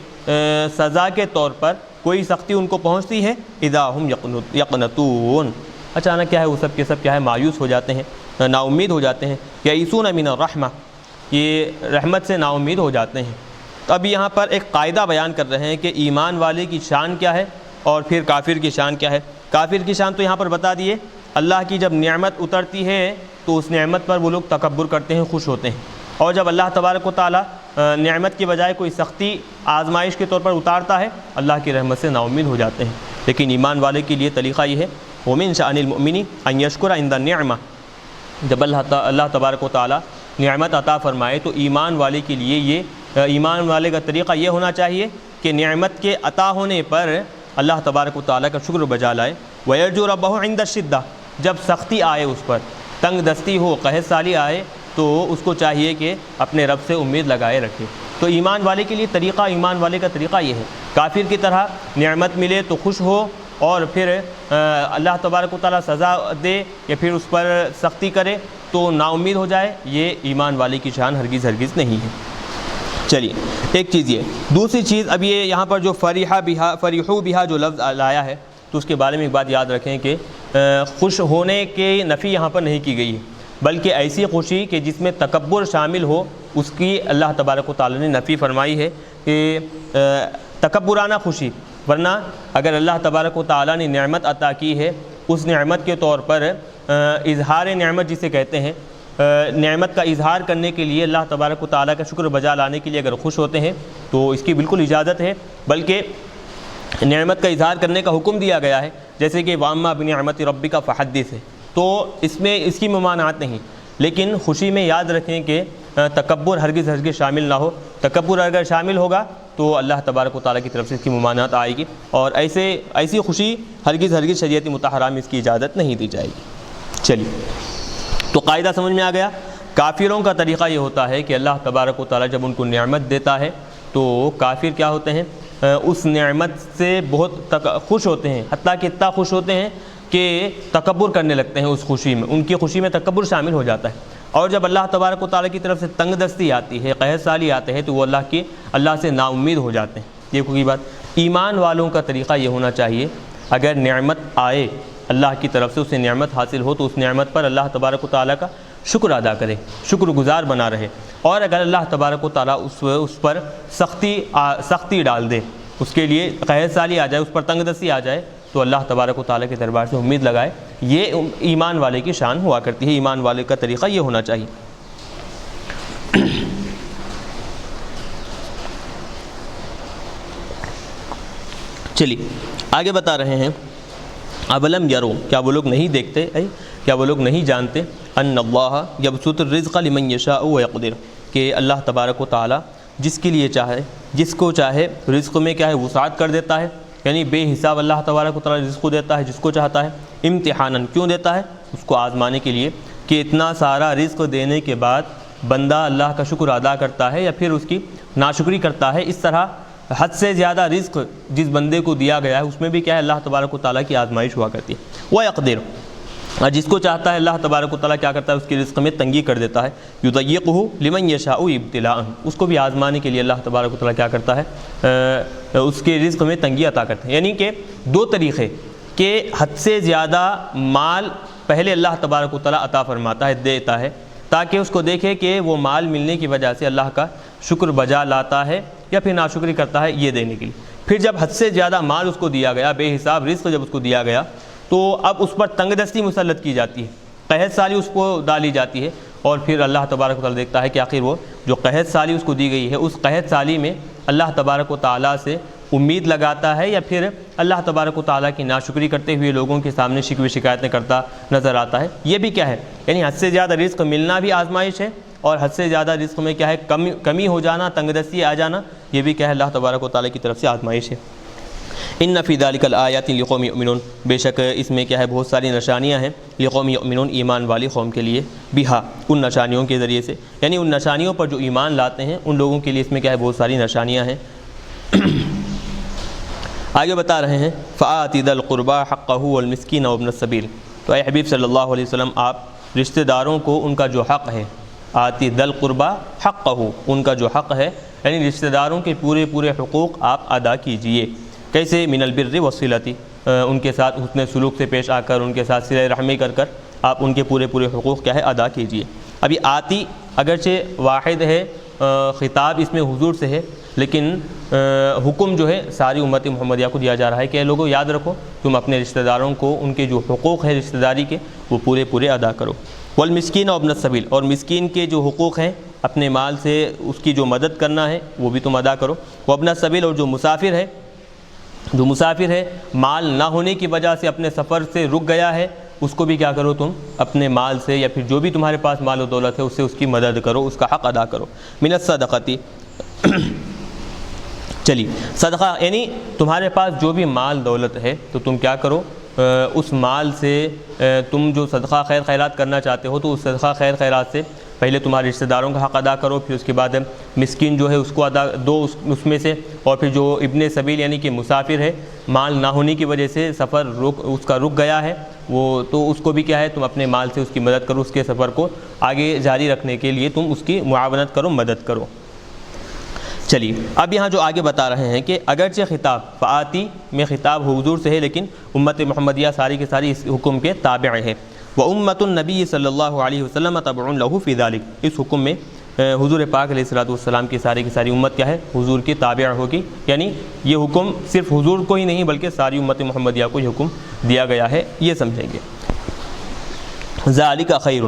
[SPEAKER 1] سزا کے طور پر کوئی سختی ان کو پہنچتی ہے، اذا ہم یقنطون، اچانک کیا ہے وہ سب کے سب کیا ہے مایوس ہو جاتے ہیں، نا امید ہو جاتے ہیں، یئیسون من الرحمہ، یہ رحمت سے نا امید ہو جاتے ہیں۔ تو اب یہاں پر ایک قاعدہ بیان کر رہے ہیں کہ ایمان والے کی شان کیا ہے اور پھر کافر کی شان کیا ہے۔ کافر کی شان تو یہاں پر بتا دیے، اللہ کی جب نعمت اترتی ہے تو اس نعمت پر وہ لوگ تکبر کرتے ہیں، خوش ہوتے ہیں، اور جب اللہ تبارک و تعالیٰ نعمت کی بجائے کوئی سختی آزمائش کے طور پر اتارتا ہے اللہ کی رحمت سے نا امید ہو جاتے ہیں۔ لیکن ایمان والے کے لیے طریقہ یہ ہے، وَمِن شَأْنِ الْمُؤْمِنِ أَن يَشْكُرَ عِنْدَ النِّعْمَةِ، جب اللہ تبارک و تعالیٰ نعمت عطا فرمائے تو ایمان والے کے لیے یہ ایمان والے کا طریقہ یہ ہونا چاہیے کہ نعمت کے عطا ہونے پر اللہ تبارک و تعالیٰ کا شکر بجا لائے۔ وَيَرْجُو رَبَّهُ عِنْدَ الشِّدَّةِ، جب سختی آئے اس پر، تنگ دستی ہو، قحط سالی آئے تو اس کو چاہیے کہ اپنے رب سے امید لگائے رکھے۔ تو ایمان والے کے لیے طریقہ، ایمان والے کا طریقہ یہ ہے، کافر کی طرح نعمت ملے تو خوش ہو اور پھر اللہ تبارک و تعالیٰ سزا دے یا پھر اس پر سختی کرے تو نا امید ہو جائے، یہ ایمان والے کی شان ہرگز ہرگز نہیں ہے۔ چلیے ایک چیز یہ، دوسری چیز اب یہ یہاں پر جو فریحو بہا جو لفظ لایا ہے تو اس کے بارے میں ایک بات یاد رکھیں کہ خوش ہونے کی نفی یہاں پر نہیں کی گئی ہے، بلکہ ایسی خوشی کہ جس میں تکبر شامل ہو اس کی اللہ تبارک و تعالی نے نفی فرمائی ہے کہ تکبرانہ خوشی، ورنہ اگر اللہ تبارک و تعالی نے نعمت عطا کی ہے اس نعمت کے طور پر اظہار نعمت جسے کہتے ہیں، نعمت کا اظہار کرنے کے لیے اللہ تبارک و تعالیٰ کا شکر بجا لانے کے لیے اگر خوش ہوتے ہیں تو اس کی بالکل اجازت ہے، بلکہ نعمت کا اظہار کرنے کا حکم دیا گیا ہے، جیسے کہ وَأَمَّا بِنِعْمَتِ رَبِّكَ فَحَدِّثْ ہے، تو اس میں اس کی ممانعت نہیں، لیکن خوشی میں یاد رکھیں کہ تکبر ہرگز شامل نہ ہو، تکبر اگر شامل ہوگا تو اللہ تبارک و تعالیٰ کی طرف سے اس کی ممانعت آئے گی، اور ایسی خوشی ہرگز شریعت مطہرہ میں اس کی اجازت نہیں دی جائے گی۔ چلیے تو قاعدہ سمجھ میں آ گیا۔ کافروں کا طریقہ یہ ہوتا ہے کہ اللہ تبارک و تعالیٰ جب ان کو نعمت دیتا ہے تو کافر کیا ہوتے ہیں، اس نعمت سے بہت خوش ہوتے ہیں، حتیٰ کہ اتنا خوش ہوتے ہیں کہ تکبر کرنے لگتے ہیں اس خوشی میں، ان کی خوشی میں تکبر شامل ہو جاتا ہے، اور جب اللہ تبارک و تعالیٰ کی طرف سے تنگ دستی آتی ہے، قحط سالی آتے ہیں تو وہ اللہ سے نا امید ہو جاتے ہیں۔ یہ کوئی بات، ایمان والوں کا طریقہ یہ ہونا چاہیے، اگر نعمت آئے اللہ کی طرف سے، اسے نعمت حاصل ہو تو اس نعمت پر اللہ تبارک و تعالیٰ کا شکر ادا کرے، شکر گزار بنا رہے، اور اگر اللہ تبارک و تعالیٰ اس پر سختی ڈال دے، اس کے لیے قحط سالی آ جائے، اس پر تنگ دستی آ جائے، تو اللہ تبارک و تعالیٰ کے دربار سے امید لگائے۔ یہ ایمان والے کی شان ہوا کرتی ہے، ایمان والے کا طریقہ یہ ہونا چاہیے۔ چلیے آگے بتا رہے ہیں، اولم یرو، کیا وہ لوگ نہیں دیکھتے، کیا وہ لوگ نہیں جانتے، ان اللہ یبسط الرزق لمن یشاء ویقدر، کہ اللہ تبارک و تعالیٰ جس کے لیے چاہے، جس کو چاہے رزق میں کیا ہے وسعت کر دیتا ہے، یعنی بے حساب اللہ تبارک و تعالیٰ رزق کو دیتا ہے جس کو چاہتا ہے، امتحاناً، کیوں دیتا ہے، اس کو آزمانے کے لیے کہ اتنا سارا رزق دینے کے بعد بندہ اللہ کا شکر ادا کرتا ہے یا پھر اس کی ناشکری کرتا ہے۔ اس طرح حد سے زیادہ رزق جس بندے کو دیا گیا ہے اس میں بھی کیا ہے اللہ تبارک و تعالیٰ کی آزمائش ہوا کرتی ہے۔ وَيَقْدِرُ، اور جس کو چاہتا ہے اللہ تبارک و تعالیٰ کیا کرتا ہے، اس کے رزق میں تنگی کر دیتا ہے۔ یضیقہ لمن یشاء ابتلاء، اس کو بھی آزمانے کے لیے اللہ تبارک و تعالیٰ کیا کرتا ہے، اس کے رزق میں تنگی عطا کرتا ہے۔ یعنی کہ دو طریقے کہ حد سے زیادہ مال پہلے اللہ تبارک و تعالیٰ عطا فرماتا ہے، دیتا ہے، تاکہ اس کو دیکھے کہ وہ مال ملنے کی وجہ سے اللہ کا شکر بجا لاتا ہے یا پھر ناشکری کرتا ہے، یہ دینے کے لیے۔ پھر جب حد سے زیادہ مال اس کو دیا گیا، بے حساب رزق جب اس کو دیا گیا، تو اب اس پر تنگ دستی مسلط کی جاتی ہے، قحط سالی اس کو ڈالی جاتی ہے، اور پھر اللہ تبارک و تعالیٰ دیکھتا ہے کہ آخر وہ جو قحط سالی اس کو دی گئی ہے، اس قحط سالی میں اللہ تبارک و تعالیٰ سے امید لگاتا ہے یا پھر اللہ تبارک و تعالیٰ کی ناشکری کرتے ہوئے لوگوں کے سامنے شکوے شکایتیں کرتا نظر آتا ہے۔ یہ بھی کیا ہے، یعنی حد سے زیادہ رزق ملنا بھی آزمائش ہے، اور حد سے زیادہ رزق میں کیا ہے کمی ہو جانا، تنگ دستی آ جانا، یہ بھی کیا ہے اللہ تبارک و تعالیٰ کی طرف سے آزمائش ہے۔ ان فی ذلک الآیات لقوم یؤمنون، بے شک اس میں کیا ہے بہت ساری نشانیاں ہیں، لقوم یؤمنون، ایمان والی قوم کے لیے، بہا، ان نشانیوں کے ذریعے سے، یعنی ان نشانیوں پر جو ایمان لاتے ہیں ان لوگوں کے لیے اس میں کیا ہے بہت ساری نشانیاں ہیں۔ آگے بتا رہے ہیں فآت ذی القربى حقہ والمسکین وابن السبیل، تو اے حبیب صلی اللہ علیہ وسلم آپ رشتہ داروں کو ان کا جو حق ہے، آتی ذی القربى حقہ، ان کا جو حق ہے، یعنی رشتہ داروں کے پورے حقوق آپ ادا کیجئے۔ کیسے؟ من البر والصلۃ، ان کے ساتھ حسن سلوک سے پیش آ کر، ان کے ساتھ صلہ رحمی کر آپ ان کے پورے حقوق کیا ہے ادا کیجئے۔ ابھی آتی اگرچہ واحد ہے، خطاب اس میں حضور سے ہے، لیکن حکم جو ہے ساری امت محمدیہ کو دیا جا رہا ہے کہ اے لوگوں یاد رکھو، تم اپنے رشتہ داروں کو ان کے جو حقوق ہیں رشتہ داری کے وہ پورے ادا کرو۔ والمسکین وابن السبیل، اور مسکین کے جو حقوق ہیں اپنے مال سے اس کی جو مدد کرنا ہے وہ بھی تم ادا کرو۔ وابن السبیل، اور جو مسافر ہے مال نہ ہونے کی وجہ سے اپنے سفر سے رک گیا ہے، اس کو بھی کیا کرو تم اپنے مال سے یا پھر جو بھی تمہارے پاس مال و دولت ہے اس سے اس کی مدد کرو، اس کا حق ادا کرو۔ من الصدقۃ، چلیے صدقہ یعنی تمہارے پاس جو بھی مال دولت ہے تو تم کیا کرو، اس مال سے تم جو صدقہ خیر خیرات کرنا چاہتے ہو تو اس صدقہ خیر خیرات سے پہلے تمہارے رشتہ داروں کا حق ادا کرو، پھر اس کے بعد مسکین جو ہے اس کو ادا دو اس میں سے، اور پھر جو ابن سبیل یعنی کہ مسافر ہے مال نہ ہونے کی وجہ سے سفر اس کا رک گیا ہے، وہ تو اس کو بھی کیا ہے تم اپنے مال سے اس کی مدد کرو، اس کے سفر کو آگے جاری رکھنے کے لیے تم اس کی معاونت کرو، مدد کرو۔ چلیے اب یہاں جو آگے بتا رہے ہیں کہ اگرچہ خطاب فآتی میں خطاب حضور سے ہے، لیکن امت محمدیہ ساری کی ساری اس حکم کے تابع ہے۔ وامت النبی صلی اللہ علیہ وسلم تبع لہ فی ذلک، اس حکم میں حضور پاک علیہ الصلوۃ والسلام کی ساری امت کیا ہے؟ حضور کی تابع ہوگی، یعنی یہ حکم صرف حضور کو ہی نہیں بلکہ ساری امت محمدیہ کو یہ حکم دیا گیا ہے، یہ سمجھیں گے۔ ذالک خیر،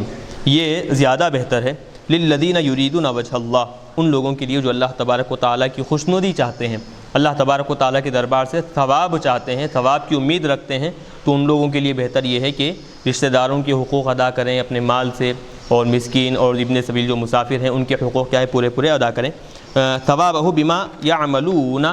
[SPEAKER 1] یہ زیادہ بہتر ہے، للذین یریدون وجہ اللہ، ان لوگوں کے لیے جو اللہ تبارک و تعالیٰ کی خوشنودی چاہتے ہیں، اللہ تبارک و تعالیٰ کے دربار سے ثواب چاہتے ہیں، ثواب کی امید رکھتے ہیں، تو ان لوگوں کے لیے بہتر یہ ہے کہ رشتہ داروں کے حقوق ادا کریں اپنے مال سے، اور مسکین اور ابن سبیل جو مسافر ہیں ان کے حقوق کیا ہے؟ پورے ادا کریں۔ ثوابہ بما یعملون،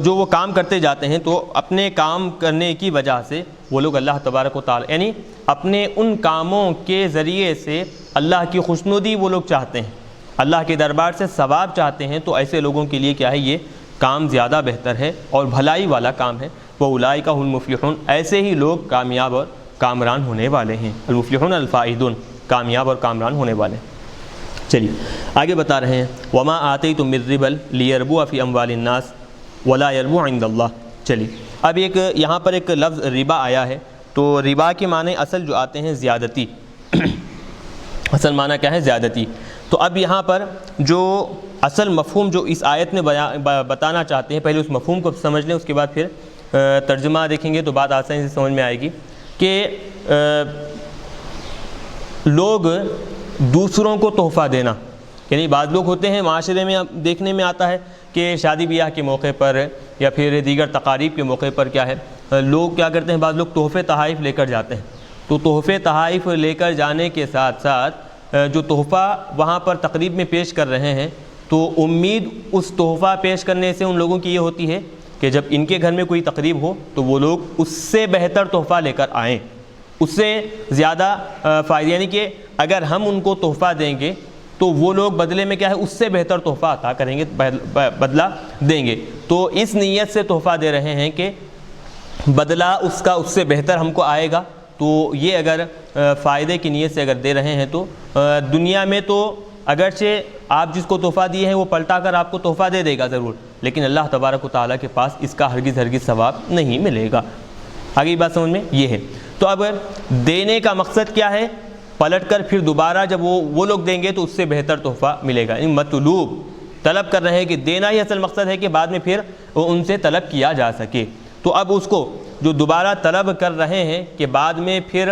[SPEAKER 1] جو وہ کام کرتے جاتے ہیں تو اپنے کام کرنے کی وجہ سے وہ لوگ اللہ تبارک و تعالیٰ، یعنی اپنے ان کاموں کے ذریعے سے اللہ کی خوشنودی وہ لوگ چاہتے ہیں، اللہ کے دربار سے ثواب چاہتے ہیں، تو ایسے لوگوں کے لیے کیا ہے؟ یہ کام زیادہ بہتر ہے اور بھلائی والا کام ہے۔ وَأُولَٰئِکَ هُمُ الْمُفْلِحُونَ، ایسے ہی لوگ کامیاب اور کامران ہونے والے ہیں۔ المفلحون الفائزون، کامیاب اور کامران ہونے والے ہیں۔ چلیے آگے بتا رہے ہیں وما آتیتم من ربا لیربو فی اموال الناس ولا یربو عند اللہ۔ چلیے اب ایک یہاں پر ایک لفظ ربا آیا ہے، تو ربا کے معنی اصل جو آتے ہیں زیادتی، اصل معنی کیا ہے؟ زیادتی۔ تو اب یہاں پر جو اصل مفہوم جو اس آیت میں بتانا چاہتے ہیں، پہلے اس مفہوم کو سمجھ لیں، اس کے بعد پھر ترجمہ دیکھیں گے تو بات آسانی سے سمجھ میں آئے گی کہ لوگ دوسروں کو تحفہ دینا، یعنی بعض لوگ ہوتے ہیں معاشرے میں دیکھنے میں آتا ہے کہ شادی بیاہ کے موقع پر یا پھر دیگر تقاریب کے موقع پر کیا ہے لوگ کیا کرتے ہیں، بعض لوگ تحفے تحائف لے کر جاتے ہیں، تو تحفے تحائف لے کر جانے کے ساتھ ساتھ جو تحفہ وہاں پر تقریب میں پیش کر رہے ہیں، تو امید اس تحفہ پیش کرنے سے ان لوگوں کی یہ ہوتی ہے کہ جب ان کے گھر میں کوئی تقریب ہو تو وہ لوگ اس سے بہتر تحفہ لے کر آئیں، اس سے زیادہ فائدہ، یعنی کہ اگر ہم ان کو تحفہ دیں گے تو وہ لوگ بدلے میں کیا ہے؟ اس سے بہتر تحفہ عطا کریں گے، بدلہ دیں گے۔ تو اس نیت سے تحفہ دے رہے ہیں کہ بدلہ اس کا اس سے بہتر ہم کو آئے گا، تو یہ اگر فائدے کی نیت سے اگر دے رہے ہیں تو دنیا میں تو اگرچہ آپ جس کو تحفہ دیے ہیں وہ پلٹا کر آپ کو تحفہ دے گا ضرور، لیکن اللہ تبارک و تعالیٰ کے پاس اس کا ہرگز ثواب نہیں ملے گا۔ آگے بات سمجھ میں یہ ہے۔ تو اب دینے کا مقصد کیا ہے؟ پلٹ کر پھر دوبارہ جب وہ لوگ دیں گے تو اس سے بہتر تحفہ ملے گا، یعنی مطلوب طلب کر رہے ہیں کہ دینا ہی اصل مقصد ہے کہ بعد میں پھر ان سے طلب کیا جا سکے۔ تو اب اس کو جو دوبارہ طلب کر رہے ہیں کہ بعد میں پھر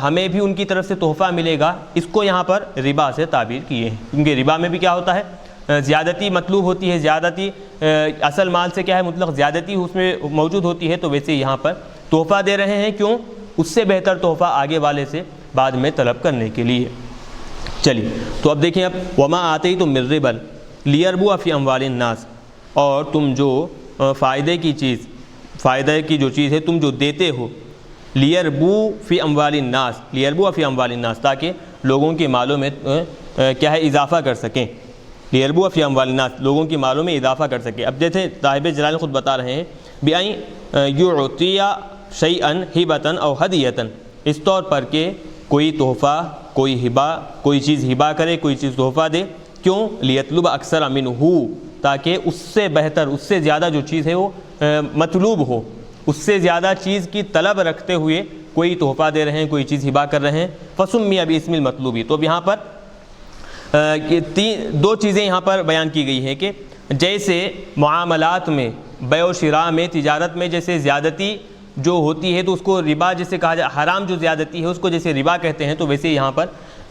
[SPEAKER 1] ہمیں بھی ان کی طرف سے تحفہ ملے گا، اس کو یہاں پر ربا سے تعبیر کیے ہیں، کیونکہ ربا میں بھی کیا ہوتا ہے؟ زیادتی مطلوب ہوتی ہے، زیادتی اصل مال سے کیا ہے مطلق زیادتی اس میں موجود ہوتی ہے، تو ویسے یہاں پر تحفہ دے رہے ہیں، کیوں؟ اس سے بہتر تحفہ آگے والے سے بعد میں طلب کرنے کے لیے۔ چلیے تو اب دیکھیں، اب وما آتیتم من ربا لیربو فی اموال الناس، اور تم جو فائدے کی جو چیز ہے تم جو دیتے ہو، لیربو فی اموال الناس، لیربو فی اموال الناس، تاکہ لوگوں کے مالوں میں کیا ہے؟ اضافہ کر سکیں، لیربو فی اموال الناس، لوگوں کے مالوں میں اضافہ کر سکیں۔ اب دیکھیں صاحب جلال خود بتا رہے ہیں بِأَن یعطی شیئا ہبۃ او ہدیۃ، اس طور پر کہ کوئی تحفہ، کوئی ہبہ، کوئی چیز ہبہ کرے، کوئی چیز تحفہ دے، کیوں؟ لیطلب اکثر منہ، تاکہ اس سے بہتر، اس سے زیادہ جو چیز ہے وہ مطلوب ہو، اس سے زیادہ چیز کی طلب رکھتے ہوئے کوئی تحفہ دے رہے ہیں، کوئی چیز ہبہ کر رہے ہیں۔ فسمی باسم المطلوبی، تو اب یہاں پر دو چیزیں یہاں پر بیان کی گئی ہیں کہ جیسے معاملات میں، بیع و شراء میں، تجارت میں جیسے زیادتی جو ہوتی ہے تو اس کو ربا جیسے کہا جائے، حرام جو زیادتی ہے اس کو جیسے ربا کہتے ہیں، تو ویسے یہاں پر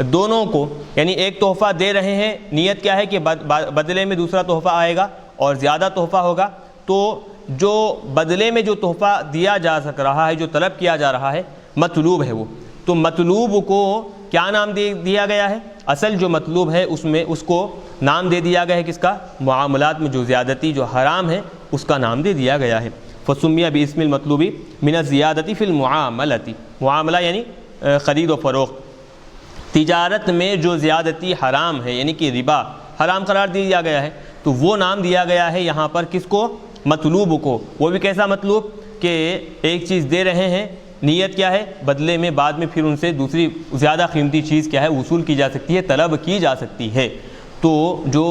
[SPEAKER 1] دونوں کو، یعنی ایک تحفہ دے رہے ہیں، نیت کیا ہے کہ بدلے میں دوسرا تحفہ آئے گا اور زیادہ تحفہ ہوگا، تو جو بدلے میں جو تحفہ دیا جا سک رہا ہے، جو طلب کیا جا رہا ہے، مطلوب ہے وہ، تو مطلوب کو کیا نام دیا گیا ہے؟ اصل جو مطلوب ہے اس میں اس کو نام دے دیا گیا ہے کس کا؟ معاملات میں جو زیادتی جو حرام ہے اس کا نام دے دیا گیا ہے۔ فسمیہ باسم المطلوبی من الزیادتی فی المعاملتی، معاملہ یعنی خرید و فروخت، تجارت میں جو زیادتی حرام ہے، یعنی کہ ربا حرام قرار دیا گیا ہے، تو وہ نام دیا گیا ہے یہاں پر کس کو؟ مطلوب کو۔ وہ بھی کیسا مطلوب کہ ایک چیز دے رہے ہیں، نیت کیا ہے؟ بدلے میں بعد میں پھر ان سے دوسری زیادہ قیمتی چیز کیا ہے؟ وصول کی جا سکتی ہے، طلب کی جا سکتی ہے۔ تو جو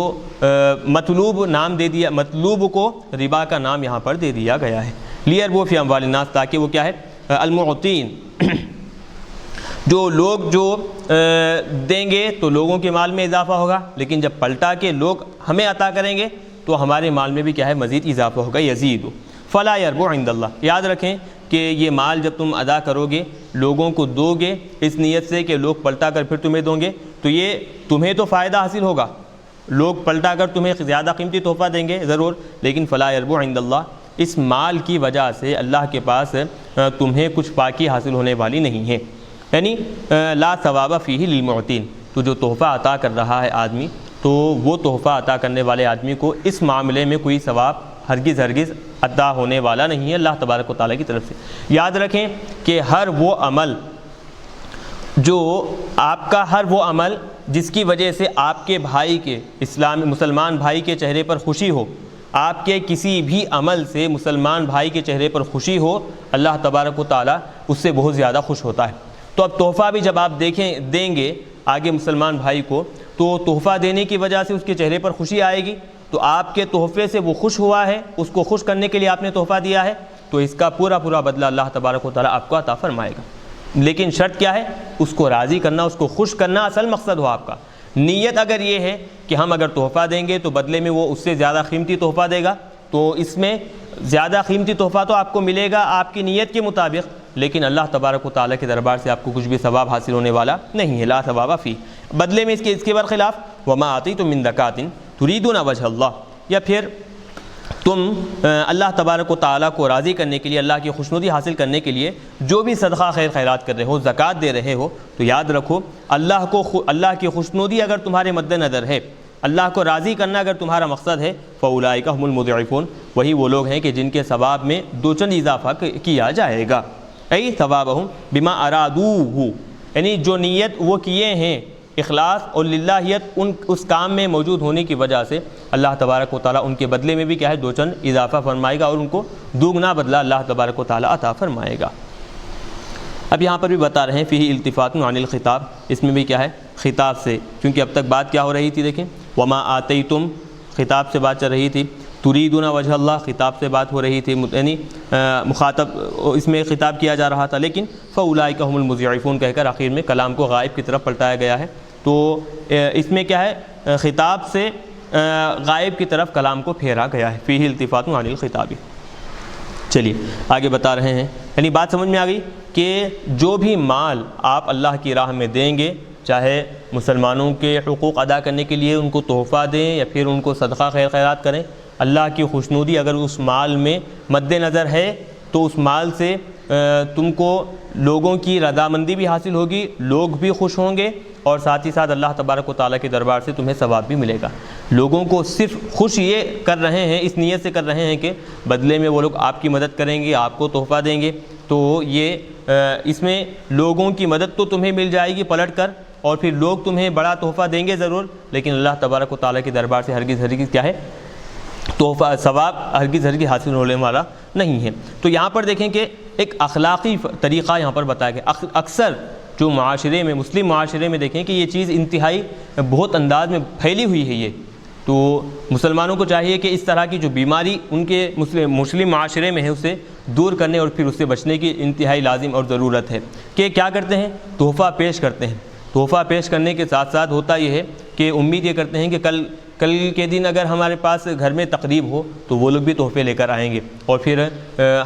[SPEAKER 1] مطلوب نام دے دیا، مطلوب کو ربا کا نام یہاں پر دے دیا گیا ہے، لیربو فی اموال الناس، تاکہ وہ کیا ہے المعطین، جو لوگ جو دیں گے تو لوگوں کے مال میں اضافہ ہوگا، لیکن جب پلٹا کے لوگ ہمیں عطا کریں گے تو ہمارے مال میں بھی کیا ہے مزید اضافہ ہوگا، یزید فلا یربو عند اللہ۔ یاد رکھیں کہ یہ مال جب تم ادا کرو گے، لوگوں کو دو گے اس نیت سے کہ لوگ پلٹا کر پھر تمہیں دیں گے، تو یہ تمہیں تو فائدہ حاصل ہوگا، لوگ پلٹا کر تمہیں زیادہ قیمتی تحفہ دیں گے ضرور، لیکن فلا یربو عند اللہ، اس مال کی وجہ سے اللہ کے پاس تمہیں کچھ پاکی حاصل ہونے والی نہیں ہے، یعنی لا ثواب فیہ للمعطین۔ تو جو تحفہ عطا کر رہا ہے آدمی، تو وہ تحفہ عطا کرنے والے آدمی کو اس معاملے میں کوئی ثواب ہرگز عطا ہونے والا نہیں ہے اللہ تبارک و تعالیٰ کی طرف سے۔ یاد رکھیں کہ ہر وہ عمل جس کی وجہ سے آپ کے بھائی کے مسلمان بھائی کے چہرے پر خوشی ہو، آپ کے کسی بھی عمل سے مسلمان بھائی کے چہرے پر خوشی ہو، اللہ تبارک و تعالیٰ اس سے بہت زیادہ خوش ہوتا ہے۔ تو اب تحفہ بھی جب آپ دیں گے آگے مسلمان بھائی کو، تو تحفہ دینے کی وجہ سے اس کے چہرے پر خوشی آئے گی، تو آپ کے تحفے سے وہ خوش ہوا ہے، اس کو خوش کرنے کے لیے آپ نے تحفہ دیا ہے، تو اس کا پورا بدلہ اللہ تبارک و تعالیٰ آپ کو عطا فرمائے گا۔ لیکن شرط کیا ہے؟ اس کو راضی کرنا، اس کو خوش کرنا اصل مقصد ہو آپ کا۔ نیت اگر یہ ہے کہ ہم اگر تحفہ دیں گے تو بدلے میں وہ اس سے زیادہ قیمتی تحفہ دے گا، تو اس میں زیادہ قیمتی تحفہ تو آپ کو ملے گا آپ کی نیت کے مطابق، لیکن اللہ تبارک و تعالیٰ کے دربار سے آپ کو کچھ بھی ثواب حاصل ہونے والا نہیں ہے، لا ثواب فی۔ بدلے میں اس کے برخلاف وما آتیتم من زکاۃ تریدون وجہ اللہ، یا پھر تم اللہ تبارک و تعالیٰ کو راضی کرنے کے لیے، اللہ کی خوشنودی حاصل کرنے کے لیے جو بھی صدقہ خیر خیرات کر رہے ہو، زکوٰۃ دے رہے ہو، تو یاد رکھو اللہ کی خوشنودی اگر تمہارے مد نظر ہے، اللہ کو راضی کرنا اگر تمہارا مقصد ہے، فاولئک هم المضعفون، وہی وہ لوگ ہیں کہ جن کے ثواب میں دو چند اضافہ کیا جائے گا، ای ثوابہم بما ارادوہ، یعنی جو نیت وہ کیے ہیں، اخلاص اور للہیت اس کام میں موجود ہونے کی وجہ سے اللہ تبارک و تعالیٰ ان کے بدلے میں بھی کیا ہے دو چند اضافہ فرمائے گا، اور ان کو دوگنا بدلہ اللہ تبارک و تعالیٰ عطا فرمائے گا۔ اب یہاں پر بھی بتا رہے ہیں فیہ التفات عن الخطاب، اس میں بھی کیا ہے خطاب سے، کیونکہ اب تک بات کیا ہو رہی تھی، دیکھیں وما آتیتم خطاب سے بات چل رہی تھی، تریدون وجہ اللہ خطاب سے بات ہو رہی تھی، یعنی مخاطب اس میں خطاب کیا جا رہا تھا، لیکن فاولئک هم المضعفون کہہ کر آخر میں کلام کو غائب کی طرف پلٹایا گیا ہے، تو اس میں کیا ہے خطاب سے غائب کی طرف کلام کو پھیرا گیا ہے، فیہ التفات عن الخطاب۔ چلیے آگے بتا رہے ہیں، یعنی بات سمجھ میں آ گئی کہ جو بھی مال آپ اللہ کی راہ میں دیں گے، چاہے مسلمانوں کے حقوق ادا کرنے کے لیے ان کو تحفہ دیں یا پھر ان کو صدقہ خیر خیرات کریں، اللہ کی خوشنودی اگر اس مال میں مد نظر ہے تو اس مال سے تم کو لوگوں کی رضامندی بھی حاصل ہوگی، لوگ بھی خوش ہوں گے، اور ساتھ ہی ساتھ اللہ تبارک و تعالیٰ کے دربار سے تمہیں ثواب بھی ملے گا۔ لوگوں کو صرف خوش یہ کر رہے ہیں، اس نیت سے کر رہے ہیں کہ بدلے میں وہ لوگ آپ کی مدد کریں گے، آپ کو تحفہ دیں گے، تو یہ اس میں لوگوں کی مدد تو تمہیں مل جائے گی پلٹ کر، اور پھر لوگ تمہیں بڑا تحفہ دیں گے ضرور، لیکن اللہ تبارک و تعالیٰ کے دربار سے ہرگز کیا ہے تحفہ ثواب ہرگز حاصل ہونے والا نہیں ہے۔ تو یہاں پر دیکھیں کہ ایک اخلاقی طریقہ یہاں پر بتایا گیا۔ اکثر جو معاشرے میں، مسلم معاشرے میں دیکھیں کہ یہ چیز انتہائی بہت انداز میں پھیلی ہوئی ہے، یہ تو مسلمانوں کو چاہیے کہ اس طرح کی جو بیماری ان کے مسلم معاشرے میں ہے اسے دور کرنے اور پھر اس سے بچنے کی انتہائی لازم اور ضرورت ہے کہ کیا کرتے ہیں، تحفہ پیش کرتے ہیں۔ تحفہ پیش کرنے کے ساتھ ساتھ ہوتا یہ ہے کہ امید یہ کرتے ہیں کہ کل کے دن اگر ہمارے پاس گھر میں تقریب ہو تو وہ لوگ بھی تحفے لے کر آئیں گے، اور پھر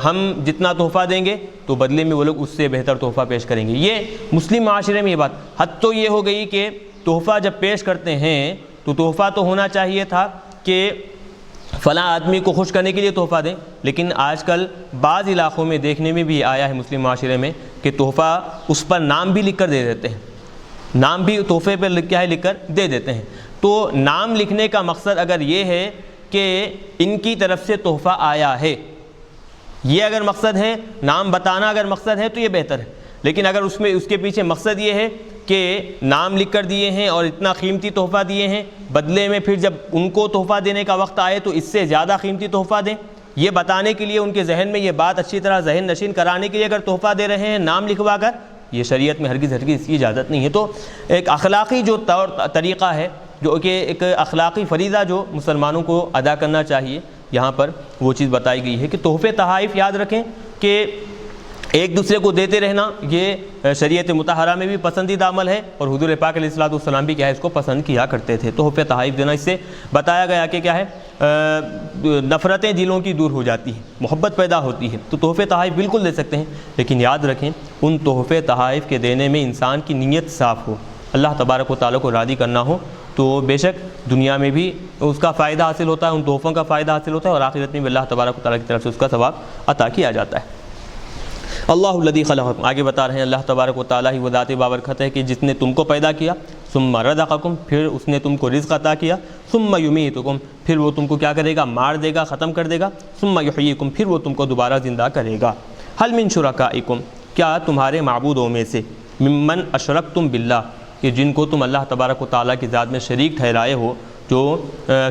[SPEAKER 1] ہم جتنا تحفہ دیں گے تو بدلے میں وہ لوگ اس سے بہتر تحفہ پیش کریں گے۔ یہ مسلم معاشرے میں یہ بات حد تو یہ ہو گئی کہ تحفہ جب پیش کرتے ہیں تو تحفہ تو ہونا چاہیے تھا کہ فلاں آدمی کو خوش کرنے کے لیے تحفہ دیں، لیکن آج کل بعض علاقوں میں دیکھنے میں بھی آیا ہے مسلم معاشرے میں کہ تحفہ اس پر نام بھی لکھ کر دے دیتے ہیں، نام بھی تحفے پہ لکھ کر دے دیتے ہیں۔ تو نام لکھنے کا مقصد اگر یہ ہے کہ ان کی طرف سے تحفہ آیا ہے، یہ اگر مقصد ہے، نام بتانا اگر مقصد ہے تو یہ بہتر ہے، لیکن اگر اس کے پیچھے مقصد یہ ہے کہ نام لکھ کر دیے ہیں اور اتنا قیمتی تحفہ دیے ہیں، بدلے میں پھر جب ان کو تحفہ دینے کا وقت آئے تو اس سے زیادہ قیمتی تحفہ دیں، یہ بتانے کے لیے ان کے ذہن میں یہ بات اچھی طرح ذہن نشین کرانے کے لیے اگر تحفہ دے رہے ہیں نام لکھوا کر، یہ شریعت میں ہرگز اس کی اجازت نہیں ہے۔ تو ایک اخلاقی جو طریقہ ہے جو کہ ایک اخلاقی فریضہ جو مسلمانوں کو ادا کرنا چاہیے، یہاں پر وہ چیز بتائی گئی ہے کہ تحفے تحائف یاد رکھیں کہ ایک دوسرے کو دیتے رہنا یہ شریعت مطہرہ میں بھی پسندیدہ عمل ہے، اور حضور پاک علیہ الصلوۃ والسلام بھی کیا ہے اس کو پسند کیا کرتے تھے۔ تحفے تحائف دینا، اس سے بتایا گیا کہ کیا ہے نفرتیں دلوں کی دور ہو جاتی ہیں، محبت پیدا ہوتی ہے، تو تحفے تحائف بالکل دے سکتے ہیں، لیکن یاد رکھیں ان تحفے تحائف کے دینے میں انسان کی نیت صاف ہو، اللہ تبارک و تعالیٰ کو راضی کرنا ہو، تو بے شک دنیا میں بھی اس کا فائدہ حاصل ہوتا ہے، ان تحفوں کا فائدہ حاصل ہوتا ہے، اور آخرت میں بھی اللہ تبارک و تعالیٰ کی طرف سے اس کا ثواب عطا کیا جاتا ہے۔ اللہ الذی خلقکم، آگے بتا رہے ہیں اللہ تبارک و تعالیٰ ہی وہ ذات بابرکت ہے کہ جس نے تم کو پیدا کیا، ثم رزقکم، پھر اس نے تم کو رزق عطا کیا، ثم یمیتکم، پھر وہ تم کو کیا کرے گا، مار دے گا، ختم کر دے گا، ثم یحییکم، پھر وہ تم کو دوبارہ زندہ کرے گا۔ هل من شرکائکم، کیا تمہارے معبودوں میں سے، ممن اشرکتم باللہ، کہ جن کو تم اللہ تبارک و تعالیٰ کی ذات میں شریک ٹھہرائے ہو، جو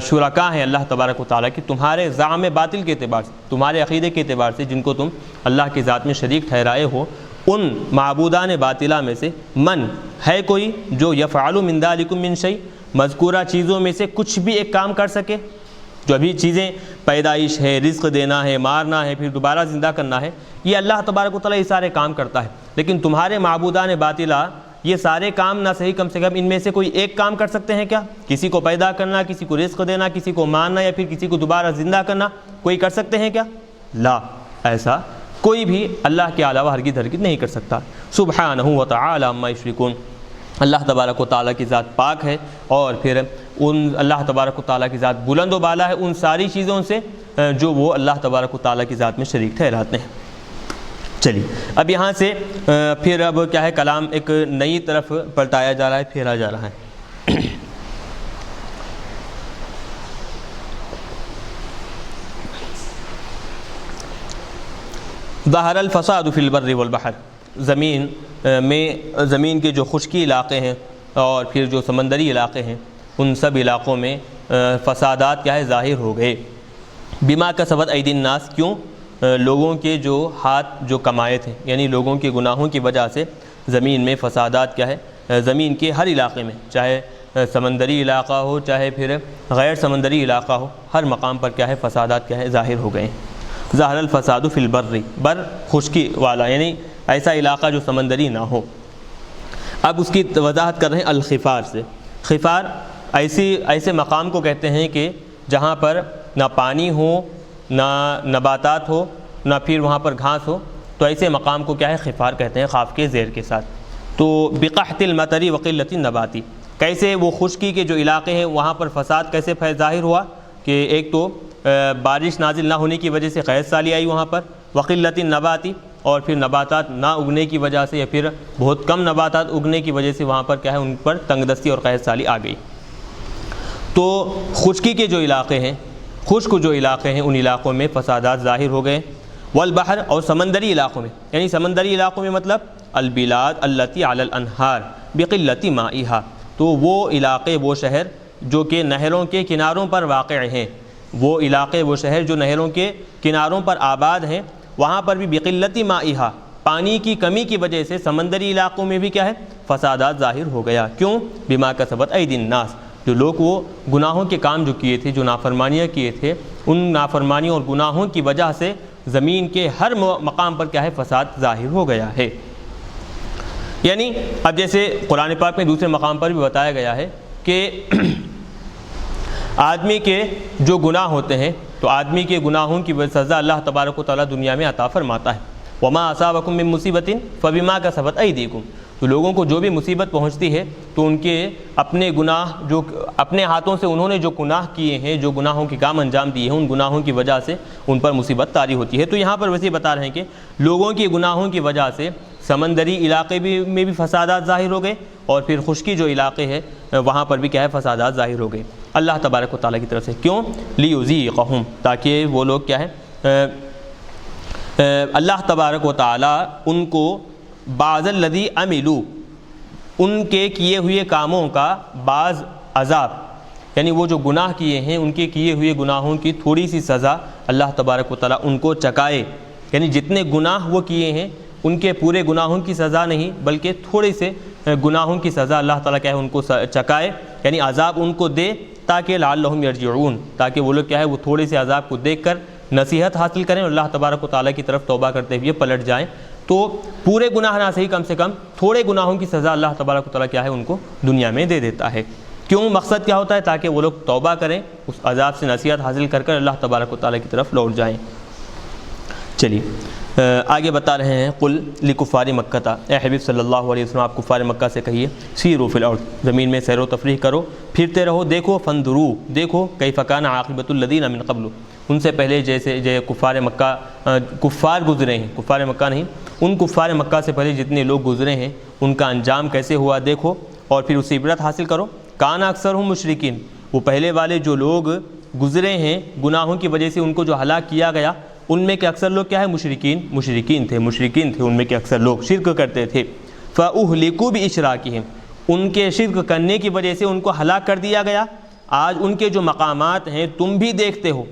[SPEAKER 1] شرکاء ہیں اللہ تبارک و تعالیٰ کی تمہارے زعم باطل کے اعتبار سے، تمہارے عقیدے کے اعتبار سے، جن کو تم اللہ کی ذات میں شریک ٹھہرائے ہو، ان معبودان باطلہ میں سے من ہے کوئی جو یفعل من ذالکم من شیء، مذکورہ چیزوں میں سے کچھ بھی ایک کام کر سکے، جو ابھی چیزیں پیدائش ہے، رزق دینا ہے، مارنا ہے، پھر دوبارہ زندہ کرنا ہے، یہ اللہ تبارک و تعالیٰ یہ سارے کام کرتا ہے، لیکن تمہارے معبودان باطلہ یہ سارے کام نہ صحیح کم سے کم ان میں سے کوئی ایک کام کر سکتے ہیں کیا؟ کسی کو پیدا کرنا، کسی کو رزق دینا، کسی کو مارنا، یا پھر کسی کو دوبارہ زندہ کرنا، کوئی کر سکتے ہیں کیا؟ لا، ایسا کوئی بھی اللہ کے علاوہ ہرگز نہیں کر سکتا۔ سبحانہ و تعالی عما یشرکون، اللہ تبارک و تعالیٰ کی ذات پاک ہے، اور پھر ان اللہ تبارک و تعالیٰ کی ذات بلند و بالا ہے ان ساری چیزوں سے جو وہ اللہ تبارک و تعالیٰ کی ذات میں شریک ٹھہراتے ہیں۔ چلیے اب یہاں سے پھر اب کیا ہے کلام ایک نئی طرف پلٹایا جا رہا ہے، پھیرا جا رہا ہے۔ ظہر الفساد فی البر والبحر، زمین کے جو خشکی علاقے ہیں اور پھر جو سمندری علاقے ہیں، ان سب علاقوں میں فسادات کیا ہے ظاہر ہو گئے۔ بما کسبت ایدی الناس، کیوں؟ لوگوں کے جو ہاتھ جو کمائے تھے، یعنی لوگوں کے گناہوں کی وجہ سے زمین میں فسادات کیا ہے، زمین کے ہر علاقے میں، چاہے سمندری علاقہ ہو چاہے پھر غیر سمندری علاقہ ہو، ہر مقام پر کیا ہے فسادات کیا ہے ظاہر ہو گئے۔ ظاہر الفساد فی البر، بر خشکی والا، یعنی ایسا علاقہ جو سمندری نہ ہو۔ اب اس کی وضاحت کر رہے ہیں الخفار سے۔ خفار ایسے مقام کو کہتے ہیں کہ جہاں پر نہ پانی ہو، نہ نباتات ہو، نہ پھر وہاں پر گھاس ہو، تو ایسے مقام کو کیا ہے خفار کہتے ہیں، خاف کے زیر کے ساتھ۔ تو بقحط المطر وقلت النباتی، کیسے وہ خشکی کے جو علاقے ہیں وہاں پر فساد کیسے ظاہر ہوا کہ ایک تو بارش نازل نہ ہونے کی وجہ سے قحط سالی آئی وہاں پر، وقلت النباتی، اور پھر نباتات نہ اگنے کی وجہ سے یا پھر بہت کم نباتات اگنے کی وجہ سے وہاں پر کیا ہے ان پر تنگ دستی اور قحط سالی آ گئی۔ تو خشکی کے جو علاقے ہیں، خشک جو علاقے ہیں، ان علاقوں میں فسادات ظاہر ہو گئے۔ والبحر، اور سمندری علاقوں میں، یعنی سمندری علاقوں میں مطلب البلاد التی علی الانہار بقلت مائها، تو وہ علاقے وہ شہر جو کہ نہروں کے کناروں پر واقع ہیں، وہ علاقے وہ شہر جو نہروں کے کناروں پر آباد ہیں، وہاں پر بھی بقلت مائها، پانی کی کمی کی وجہ سے سمندری علاقوں میں بھی کیا ہے فسادات ظاہر ہو گیا۔ کیوں؟ بما کسبت ایدی الناس، جو لوگ وہ گناہوں کے کام جو کیے تھے، جو نافرمانیاں کیے تھے، ان نافرمانیوں اور گناہوں کی وجہ سے زمین کے ہر مقام پر کیا ہے فساد ظاہر ہو گیا ہے۔ یعنی اب جیسے قرآن پاک میں دوسرے مقام پر بھی بتایا گیا ہے کہ آدمی کے جو گناہ ہوتے ہیں، تو آدمی کے گناہوں کی سزا اللہ تبارک و تعالیٰ دنیا میں عطا فرماتا ہے۔ وما اصابکم من مصیبت فبما کسبت ایدیکم، تو لوگوں کو جو بھی مصیبت پہنچتی ہے تو ان کے اپنے گناہ، جو اپنے ہاتھوں سے انہوں نے جو گناہ کیے ہیں، جو گناہوں کے کام انجام دیے ہیں، ان گناہوں کی وجہ سے ان پر مصیبت طاری ہوتی ہے۔ تو یہاں پر ویسے بتا رہے ہیں کہ لوگوں کے گناہوں کی وجہ سے سمندری علاقے میں بھی فسادات ظاہر ہو گئے، اور پھر خشکی جو علاقے ہے وہاں پر بھی کیا ہے فسادات ظاہر ہو گئے اللہ تبارک و تعالیٰ کی طرف سے۔ کیوں؟ لیذیقہم، تاکہ وہ لوگ کیا ہے اللہ تبارک و تعالیٰ ان کو بعض الذی عملوا، ان کے کیے ہوئے کاموں کا بعض عذاب، یعنی وہ جو گناہ کیے ہیں ان کے کیے ہوئے گناہوں کی تھوڑی سی سزا اللہ تبارک و تعالیٰ ان کو چکائے، یعنی جتنے گناہ وہ کیے ہیں ان کے پورے گناہوں کی سزا نہیں بلکہ تھوڑے سے گناہوں کی سزا اللہ تعالیٰ کیا ہے ان کو چکائے، یعنی عذاب ان کو دے تاکہ لعلہم یرجعون، تاکہ وہ لوگ کیا ہے وہ تھوڑے سے عذاب کو دیکھ کر نصیحت حاصل کریں اور اللہ تبارک و تعالیٰ کی طرف توبہ کرتے ہوئے پلٹ جائیں۔ تو پورے گناہ نہ صحیح کم سے کم تھوڑے گناہوں کی سزا اللہ تبارک و تعالیٰ کیا ہے ان کو دنیا میں دے دیتا ہے۔ کیوں؟ مقصد کیا ہوتا ہے؟ تاکہ وہ لوگ توبہ کریں، اس عذاب سے نصیحت حاصل کر کر اللہ تبارک و تعالیٰ کی طرف لوٹ جائیں۔ چلیے آگے بتا رہے ہیں، قل لکفار مکہ، اے حبیب صلی اللہ علیہ وسلم آپ کفار مکہ سے کہیے، سیروا فی الارض، زمین میں سیر و تفریح کرو، پھرتے رہو، دیکھو، فانظروا، دیکھو، کیف کان عاقبۃ الذین من قبل، ان سے پہلے جیسے کفار مکہ کفار گزرے ہیں، کفار مکہ نہیں، ان کفار مکہ سے پہلے جتنے لوگ گزرے ہیں ان کا انجام کیسے ہوا دیکھو اور پھر اس سے عبرت حاصل کرو۔ کان اکثرہم مشرکین، وہ پہلے والے جو لوگ گزرے ہیں گناہوں کی وجہ سے ان کو جو ہلاک کیا گیا، ان میں کے اکثر لوگ کیا ہے؟ مشرکین تھے ان میں کے اکثر لوگ شرک کرتے تھے۔ فَأُهْلِكُوا بِإِشْرَاكِهِمْ، ان کے شرک کرنے کی وجہ سے ان کو ہلاک کر دیا گیا۔ آج ان کے جو مقامات ہیں تم بھی دیکھتے ہو،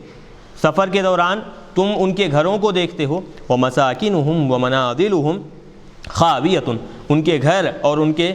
[SPEAKER 1] سفر کے دوران تم ان کے گھروں کو دیکھتے ہو۔ وَمَسَاكِنُهُمْ وَمَنَازِلُهُمْ خَاوِيَةٌ، ان کے گھر اور ان کے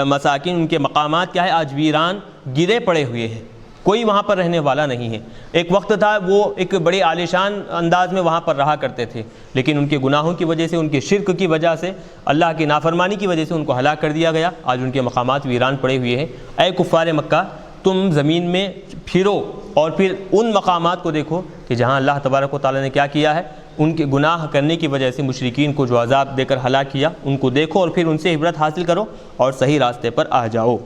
[SPEAKER 1] مساکن، ان کے مقامات کیا ہے؟ آج ویران گرے پڑے ہوئے ہیں، کوئی وہاں پر رہنے والا نہیں ہے۔ ایک وقت تھا وہ ایک بڑے عالیشان انداز میں وہاں پر رہا کرتے تھے، لیکن ان کے گناہوں کی وجہ سے، ان کے شرک کی وجہ سے، اللہ کی نافرمانی کی وجہ سے ان کو ہلاک کر دیا گیا۔ آج ان کے مقامات ویران پڑے ہوئے ہیں۔ اے کفار مکہ، تم زمین میں پھرو اور پھر ان مقامات کو دیکھو کہ جہاں اللہ تبارک و تعالیٰ نے کیا کیا ہے، ان کے گناہ کرنے کی وجہ سے مشرکین کو جو عذاب دے کر ہلاک کیا، ان کو دیکھو اور پھر ان سے عبرت حاصل کرو اور صحیح راستے پر آ جاؤ۔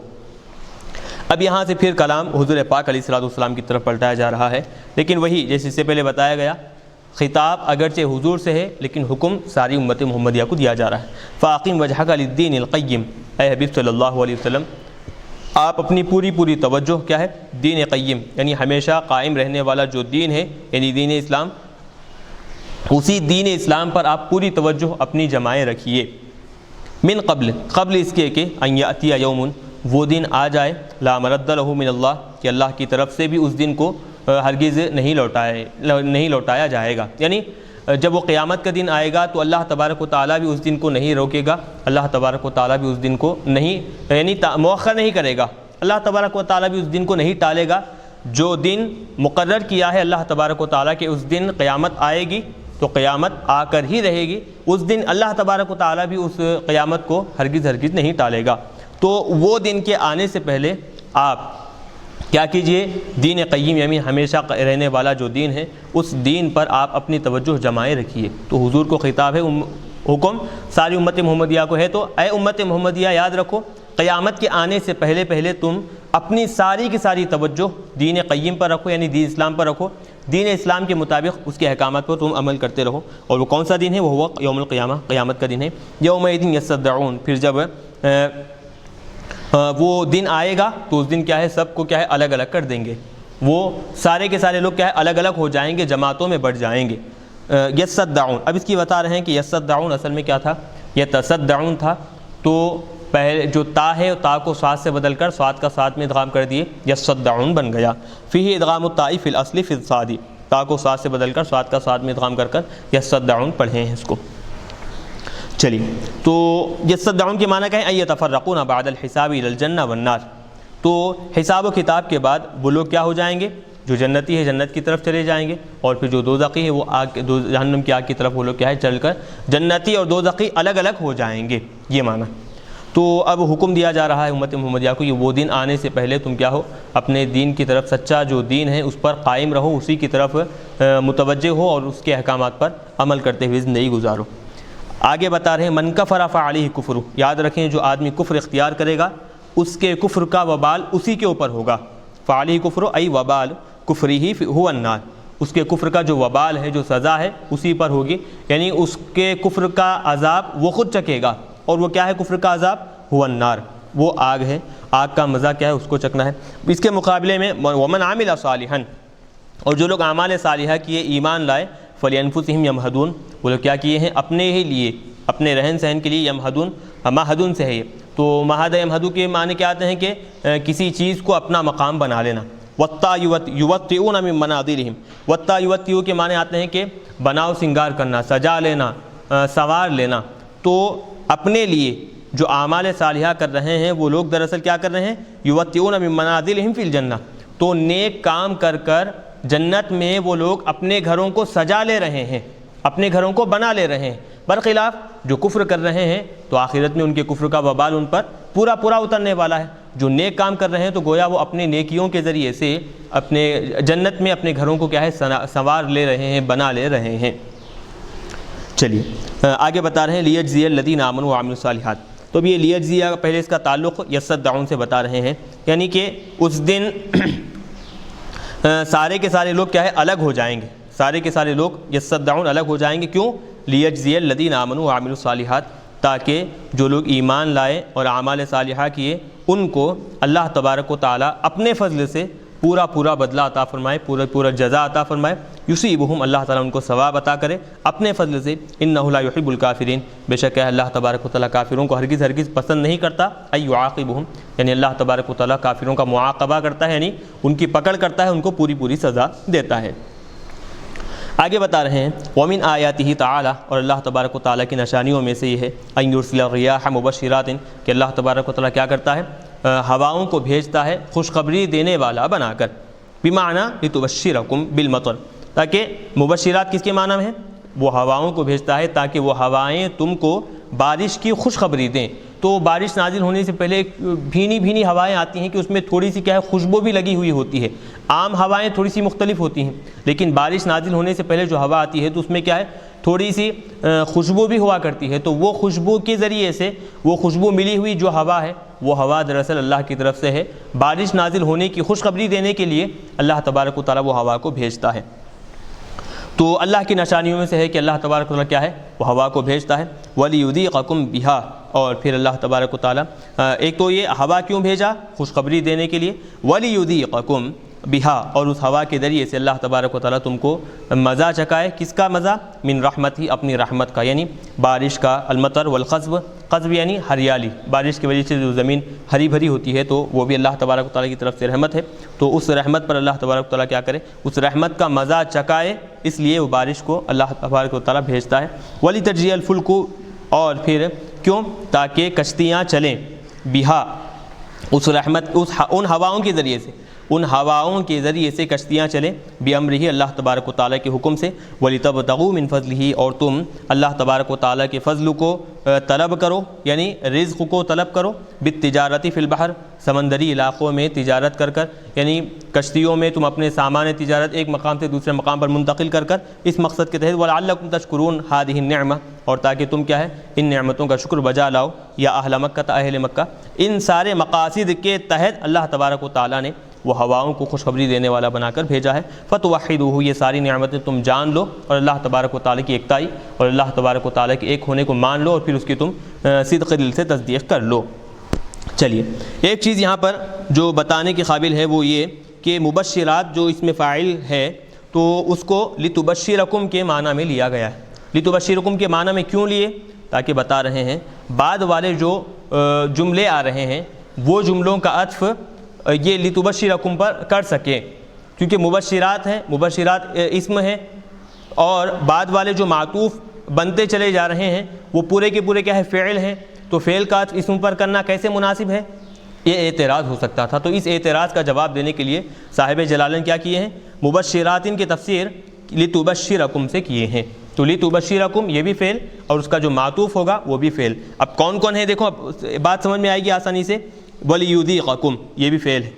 [SPEAKER 1] اب یہاں سے پھر کلام حضور پاک علیہ الصلوۃ والسلام کی طرف پلٹایا جا رہا ہے، لیکن وہی جیسے اس سے پہلے بتایا گیا، خطاب اگرچہ حضور سے ہے لیکن حکم ساری امت محمدیہ کو دیا جا رہا ہے۔ فاقم وجہک للدین القیم، اے حبیب صلی اللہ علیہ وسلم آپ اپنی پوری توجہ کیا ہے؟ دین قیم، یعنی ہمیشہ قائم رہنے والا جو دین ہے، یعنی دین اسلام، اسی دین اسلام پر آپ پوری توجہ اپنی جمائے رکھیے۔ من قبل اس کے کہ ان یاتی یوم، وہ دن آ جائے، لا مرد لہ من اللہ، کہ اللہ کی طرف سے بھی اس دن کو ہرگز نہیں لوٹایا جائے گا۔ یعنی جب وہ قیامت کا دن آئے گا تو اللہ تبارک و تعالیٰ بھی اس دن کو نہیں روکے گا، اللہ تبارک و تعالیٰ بھی اس دن کو نہیں یعنی مؤخر نہیں کرے گا، اللہ تبارک و تعالیٰ بھی اس دن کو نہیں ٹالے گا۔ جو دن مقرر کیا ہے اللہ تبارک و تعالیٰ کہ اس دن قیامت آئے گی تو قیامت آ کر ہی رہے گی، اس دن اللہ تبارک و تعالیٰ بھی اس قیامت کو ہرگز نہیں ٹالے گا۔ تو وہ دن کے آنے سے پہلے آپ کیا کیجئے؟ دین قیم، یعنی ہمیشہ رہنے والا جو دین ہے، اس دین پر آپ اپنی توجہ جمائے رکھیے۔ تو حضور کو خطاب ہے، حکم ساری امت محمدیہ کو ہے، تو اے امت محمدیہ یاد رکھو، قیامت کے آنے سے پہلے تم اپنی ساری کی ساری توجہ دین قیم پر رکھو، یعنی دین اسلام پر رکھو، دین اسلام کے مطابق اس کے احکامات پر تم عمل کرتے رہو۔ اور وہ کون سا دن ہے؟ وہ یوم القیامہ، قیامت کا دن ہے۔ یومئذ یصدعون، پھر جب وہ دن آئے گا تو اس دن کیا ہے؟ سب کو کیا ہے؟ الگ الگ کر دیں گے، وہ سارے کے سارے لوگ کیا ہے؟ الگ الگ ہو جائیں گے، جماعتوں میں بڑھ جائیں گے۔ یصدعون، اب اس کی بتا رہے ہیں کہ یصدعون اصل میں کیا تھا؟ یتصدعون تھا، تو پہلے جو تا ہے تا کو صاد سے بدل کر صاد کا صاد میں ادغام کر دیے، یصدعون بن گیا۔ فیہ ادغام الطاء فی الاصل فی الصاد، تا کو صاد سے بدل کر صاد کا صاد میں ادغام کر یصدعون پڑھے ہیں اس کو۔ چلیے، تو یصدعون کے معنی کیا ہے؟ ان یتفرقون بعد الحساب الی الجنہ والنار، تو حساب و کتاب کے بعد وہ لوگ کیا ہو جائیں گے؟ جو جنتی ہے جنت کی طرف چلے جائیں گے، اور پھر جو دوزخی ہے وہ آگ، جہنم کی آگ کی طرف وہ لوگ کیا ہے؟ چل کر جنتی اور دوزخی الگ الگ ہو جائیں گے، یہ معنی۔ تو اب حکم دیا جا رہا ہے امت محمدیہ کو، یہ وہ دن آنے سے پہلے تم کیا ہو؟ اپنے دین کی طرف، سچا جو دین ہے اس پر قائم رہو، اسی کی طرف متوجہ ہو اور اس کے احکامات پر عمل کرتے ہوئے زندگی گزارو۔ آگے بتا رہے ہیں من کفر فعلیہ کفر، یاد رکھیں جو آدمی کفر اختیار کرے گا اس کے کفر کا وبال اسی کے اوپر ہوگا۔ فعلیہ کفر ای وبال کفرہ هو النار، اس کے کفر کا جو وبال ہے، جو سزا ہے، اسی پر ہوگی، یعنی اس کے کفر کا عذاب وہ خود چکے گا، اور وہ کیا ہے کفر کا عذاب؟ هو النار، وہ آگ ہے، آگ کا مزہ کیا ہے؟ اس کو چکنا ہے۔ اس کے مقابلے میں ومن عمل صالحا، اور جو لوگ اعمال صالحہ کیے، ایمان لائے، فلانفسہم یمہدون، وہ لوگ کیا کیے ہیں؟ اپنے ہی لیے، اپنے رہن سہن کے لیے، یمہدون، مہدون سے ہے یہ، تو مہد یمہدو کے معنی کیا آتے ہیں کہ کسی چیز کو اپنا مقام بنا لینا۔ وَالطَّا یُوَطِّئُونَ مِن مَنَاظِرِهِمْ، وَالطَّا یُوَطِّئُ کے معنی آتے ہیں کہ بناؤ سنگار کرنا، سجا لینا، سنوار لینا، تو اپنے لیے جو اعمال صالحہ کر رہے ہیں وہ لوگ دراصل کیا کر رہے ہیں، یوتیون من منازلہم فی الجنہ، تو نیک کام کر کر جنت میں وہ لوگ اپنے گھروں کو سجا لے رہے ہیں، اپنے گھروں کو بنا لے رہے ہیں۔ برخلاف جو کفر کر رہے ہیں تو آخرت میں ان کے کفر کا وبال ان پر پورا اترنے والا ہے۔ جو نیک کام کر رہے ہیں تو گویا وہ اپنے نیکیوں کے ذریعے سے اپنے جنت میں اپنے گھروں کو کیا ہے، سنوار لے رہے ہیں، بنا لے رہے ہیں۔ چلیے آگے بتا رہے ہیں لیجزی الذین آمنوا وعملوا الصالحات۔ تو اب یہ لیجزی پہلے اس کا تعلق یصدعون سے بتا رہے ہیں، یعنی کہ اس دن سارے کے سارے لوگ کیا ہے، الگ ہو جائیں گے، سارے کے سارے لوگ یصدعون الگ ہو جائیں گے۔ کیوں؟ لیجزی الذین آمنوا وعملوا الصالحات، تاکہ جو لوگ ایمان لائے اور اعمال صالحہ کیے ان کو اللہ تبارک و تعالیٰ اپنے فضل سے پورا بدلہ عطا فرمائے، پورا جزا عطا فرمائے۔ یصیبہم، اللہ تعالیٰ ان کو ثواب عطا کرے اپنے فضل سے۔ انہ لا یحب الکافرین، بے شک ہے اللہ تبارک و تعالیٰ کافروں کو ہرگز پسند نہیں کرتا۔ ای یعاقبہم، یعنی اللہ تبارک و تعالیٰ کافروں کا معاقبہ کرتا ہے، یعنی ان کی پکڑ کرتا ہے، ان کو پوری سزا دیتا ہے۔ آگے بتا رہے ہیں وَمِنْ آیاتہ تعالیٰ، اور اللہ تبارک و تعالیٰ کی نشانیوں میں سے یہ ہے ان یرسل الرِّیاحَ مبشرات، کہ اللہ تبارک و تعالیٰ کیا کرتا ہے، ہواؤں کو بھیجتا ہے خوشخبری دینے والا بنا کر، بمعنی لتبشرکم بالمطر، تاکہ مبشرات کس کے معنی میں ہے، وہ ہواؤں کو بھیجتا ہے تاکہ وہ ہوائیں تم کو بارش کی خوشخبری دیں۔ تو بارش نازل ہونے سے پہلے بھینی ہوائیں آتی ہیں کہ اس میں تھوڑی سی کیا ہے، خوشبو بھی لگی ہوئی ہوتی ہے۔ عام ہوائیں تھوڑی سی مختلف ہوتی ہیں، لیکن بارش نازل ہونے سے پہلے جو ہوا آتی ہے تو اس میں کیا ہے، تھوڑی سی خوشبو بھی ہوا کرتی ہے۔ تو وہ خوشبو کے ذریعے سے، وہ خوشبو ملی ہوئی جو ہوا ہے، وہ ہوا دراصل اللہ کی طرف سے ہے، بارش نازل ہونے کی خوشخبری دینے کے لیے اللہ تبارک و تعالیٰ وہ ہوا کو بھیجتا ہے۔ تو اللہ کی نشانیوں میں سے ہے کہ اللہ تبارک و تعالیٰ کیا ہے، وہ ہوا کو بھیجتا ہے۔ وَلِيُذِيقَكُمْ بِهَا، اور پھر اللہ تبارک و تعالیٰ ایک تو یہ ہوا کیوں بھیجا، خوشخبری دینے کے لیے، وَلِيُذِيقَكُمْ بِهَا، اور اس ہوا کے ذریعے سے اللہ تبارک و تعالیٰ تم کو مزہ چکائے۔ کس کا مزہ؟ من رحمتہ، اپنی رحمت کا، یعنی بارش کا، المطر والخصب، قصب یعنی ہریالی، بارش کی وجہ سے جو زمین ہری بھری ہوتی ہے تو وہ بھی اللہ تبارک و تعالیٰ کی طرف سے رحمت ہے۔ تو اس رحمت پر اللہ تبارک و تعالیٰ کیا کرے، اس رحمت کا مزہ چکائے، اس لیے وہ بارش کو اللہ تبارک و تعالیٰ بھیجتا ہے۔ وَلِتَجْرِيَ الْفُلْكُ، اور پھر کیوں؟ تاکہ کشتیاں چلیں، بہا، اس رحمت، ان ہواؤں کے ذریعے سے، ان ہواؤں کے ذریعے سے کشتیاں چلیں، بِأَمْرِهِ، اللہ تبارک و تعالیٰ کے حکم سے، وَلِتَبْتَغُوا مِنْ فَضْلِهِ، اور تم اللہ تبارک و تعالیٰ کے فضل کو طلب کرو، یعنی رزق کو طلب کرو، بالتجارتی فی البحر، سمندری علاقوں میں تجارت کر کر، یعنی کشتیوں میں تم اپنے سامان تجارت ایک مقام سے دوسرے مقام پر منتقل کر کر، اس مقصد کے تحت، وَلَعَلَّكُمْ تَشْكُرُونَ هَذِهِ النِّعْمَةَ، اور تاکہ تم کیا ہے، ان نعمتوں کا شکر بجا لاؤ، یا اہل مکہ، اہل مکہ۔ ان سارے مقاصد کے تحت اللہ تبارک و تعالیٰ نے وہ ہواؤں کو خوشخبری دینے والا بنا کر بھیجا ہے۔ فَتُوَحِّدُوهُ، یہ ساری نعمتیں تم جان لو اور اللہ تبارک و تعالیٰ کی ایکتائی اور اللہ تبارک و تعالیٰ کے ایک ہونے کو مان لو، اور پھر اس کی تم صدق دل سے تصدیق کر لو۔ چلیے ایک چیز یہاں پر جو بتانے کے قابل ہے وہ یہ کہ مبشرات جو اس میں فاعل ہے تو اس کو لتبشرکم کے معنی میں لیا گیا ہے۔ لتبشرکم کے معنی میں کیوں لیے؟ تاکہ بتا رہے ہیں بعد والے جو جملے آ رہے ہیں وہ جملوں کا عطف یہ لتبشرکم پر کر سکے، کیونکہ مبشرات ہیں، مبشرات اسم ہے، اور بعد والے جو معطوف بنتے چلے جا رہے ہیں وہ پورے کے پورے کیا ہے، فعل ہیں، تو فعل کا عطف اسم پر کرنا کیسے مناسب ہے؟ یہ اعتراض ہو سکتا تھا۔ تو اس اعتراض کا جواب دینے کے لیے صاحب جلالین کیا کیے ہیں، مبشراتن کی تفسیر لتبشرکم سے کیے ہیں۔ تو لتبشرکم یہ بھی فعل اور اس کا جو معطوف ہوگا وہ بھی فعل۔ اب کون کون ہے دیکھو، اب بات سمجھ میں آئے گی آسانی سے۔ وَلِيُذِيقَكُمْ یہ بھی فعل ہے،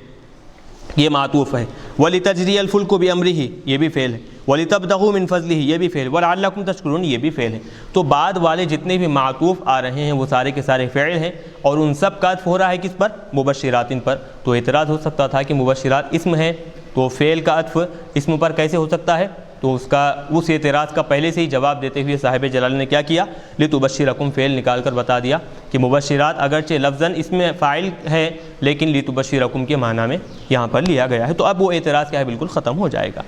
[SPEAKER 1] یہ معطوف ہے۔ وَلِتَجْرِيَ الْفُلْكُ بِأَمْرِهِ یہ بھی فعل ہے۔ وَلِتَبْتَغُوا مِنْ فَضْلِهِ یہ بھی فعل۔ وَلَعَلَّكُمْ تَشْكُرُونَ یہ بھی فعل ہے۔ تو بعد والے جتنے بھی معطوف آ رہے ہیں وہ سارے کے سارے فعل ہیں، اور ان سب کا عطف ہو رہا ہے کس پر؟ مبشراتن پر۔ تو اعتراض ہو سکتا تھا کہ مبشرات اسم ہے تو فعل کا عطف اسم پر کیسے ہو سکتا ہے؟ تو اس اعتراض کا پہلے سے ہی جواب دیتے ہوئے صاحب جلال نے کیا کیا، لتبشرکم فعل نکال کر بتا دیا کہ مبشرات اگرچہ لفظاً اس میں فاعل ہے لیکن لتبشرکم کے معنی میں یہاں پر لیا گیا ہے۔ تو اب وہ اعتراض کیا ہے، بالکل ختم ہو جائے گا۔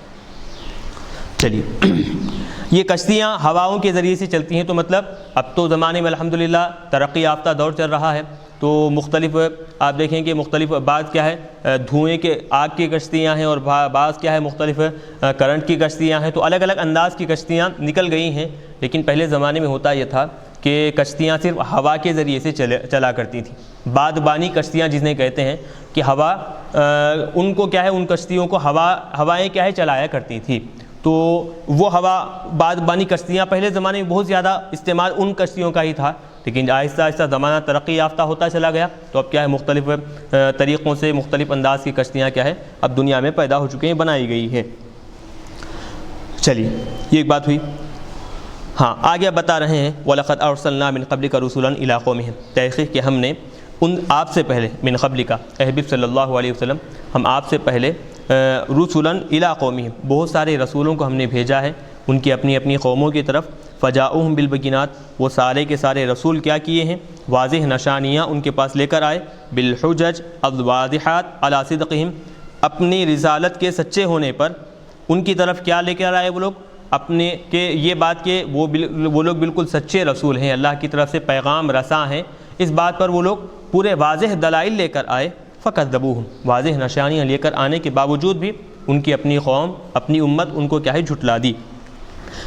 [SPEAKER 1] چلیے یہ کشتیاں ہواؤں کے ذریعے سے چلتی ہیں، تو مطلب اب تو زمانے میں الحمدللہ ترقی یافتہ دور چل رہا ہے، تو مختلف آپ دیکھیں کہ مختلف بعض کیا ہے دھوئیں کے آگ کی کشتیاں ہیں، اور بعض کیا ہے مختلف کرنٹ کی کشتیاں ہیں، تو الگ الگ انداز کی کشتیاں نکل گئی ہیں۔ لیکن پہلے زمانے میں ہوتا یہ تھا کہ کشتیاں صرف ہوا کے ذریعے سے چلا کرتی تھیں. بادبانی کشتیاں جنہیں کہتے ہیں کہ ہوا ان کو کیا ہے ان کشتیوں کو ہوائیں کیا ہے چلایا کرتی تھی. تو وہ ہوا بادبانی کشتیاں پہلے زمانے میں بہت زیادہ استعمال ان کشتیوں کا ہی تھا، لیکن آہستہ آہستہ زمانہ ترقی یافتہ ہوتا چلا گیا تو اب کیا ہے مختلف طریقوں سے مختلف انداز کی کشتیاں کیا ہے اب دنیا میں پیدا ہو چکی ہیں، بنائی گئی ہیں. چلیے یہ ایک بات ہوئی. ہاں آگے بتا رہے ہیں وَلَقَدْ أَرْسَلْنَا مِنْ قَبْلِكَ رُسُلًا إِلَىٰ قَوْمِهِمْ، تحقیق کہ ہم نے ان آپ سے پہلے من قبلک اے حبیب صلی اللہ علیہ وسلم ہم آپ سے پہلے رسولاً الی قومہم بہت سارے رسولوں کو ہم نے بھیجا ہے ان کی اپنی اپنی قوموں کی طرف. فجاؤہم بالبینات، وہ سارے کے سارے رسول کیا کیے ہیں واضح نشانیاں ان کے پاس لے کر آئے. بالحجج الواضحات علی صدقہم، اپنی رسالت کے سچے ہونے پر ان کی طرف کیا لے کر آئے وہ لوگ اپنے کہ یہ بات کہ وہ لوگ بالکل سچے رسول ہیں، اللہ کی طرف سے پیغام رساں ہیں. اس بات پر وہ لوگ پورے واضح دلائل لے کر آئے. فکذبوہم، واضح نشانیاں لے کر آنے کے باوجود بھی ان کی اپنی قوم اپنی امت ان کو کیا ہے جھٹلا دی.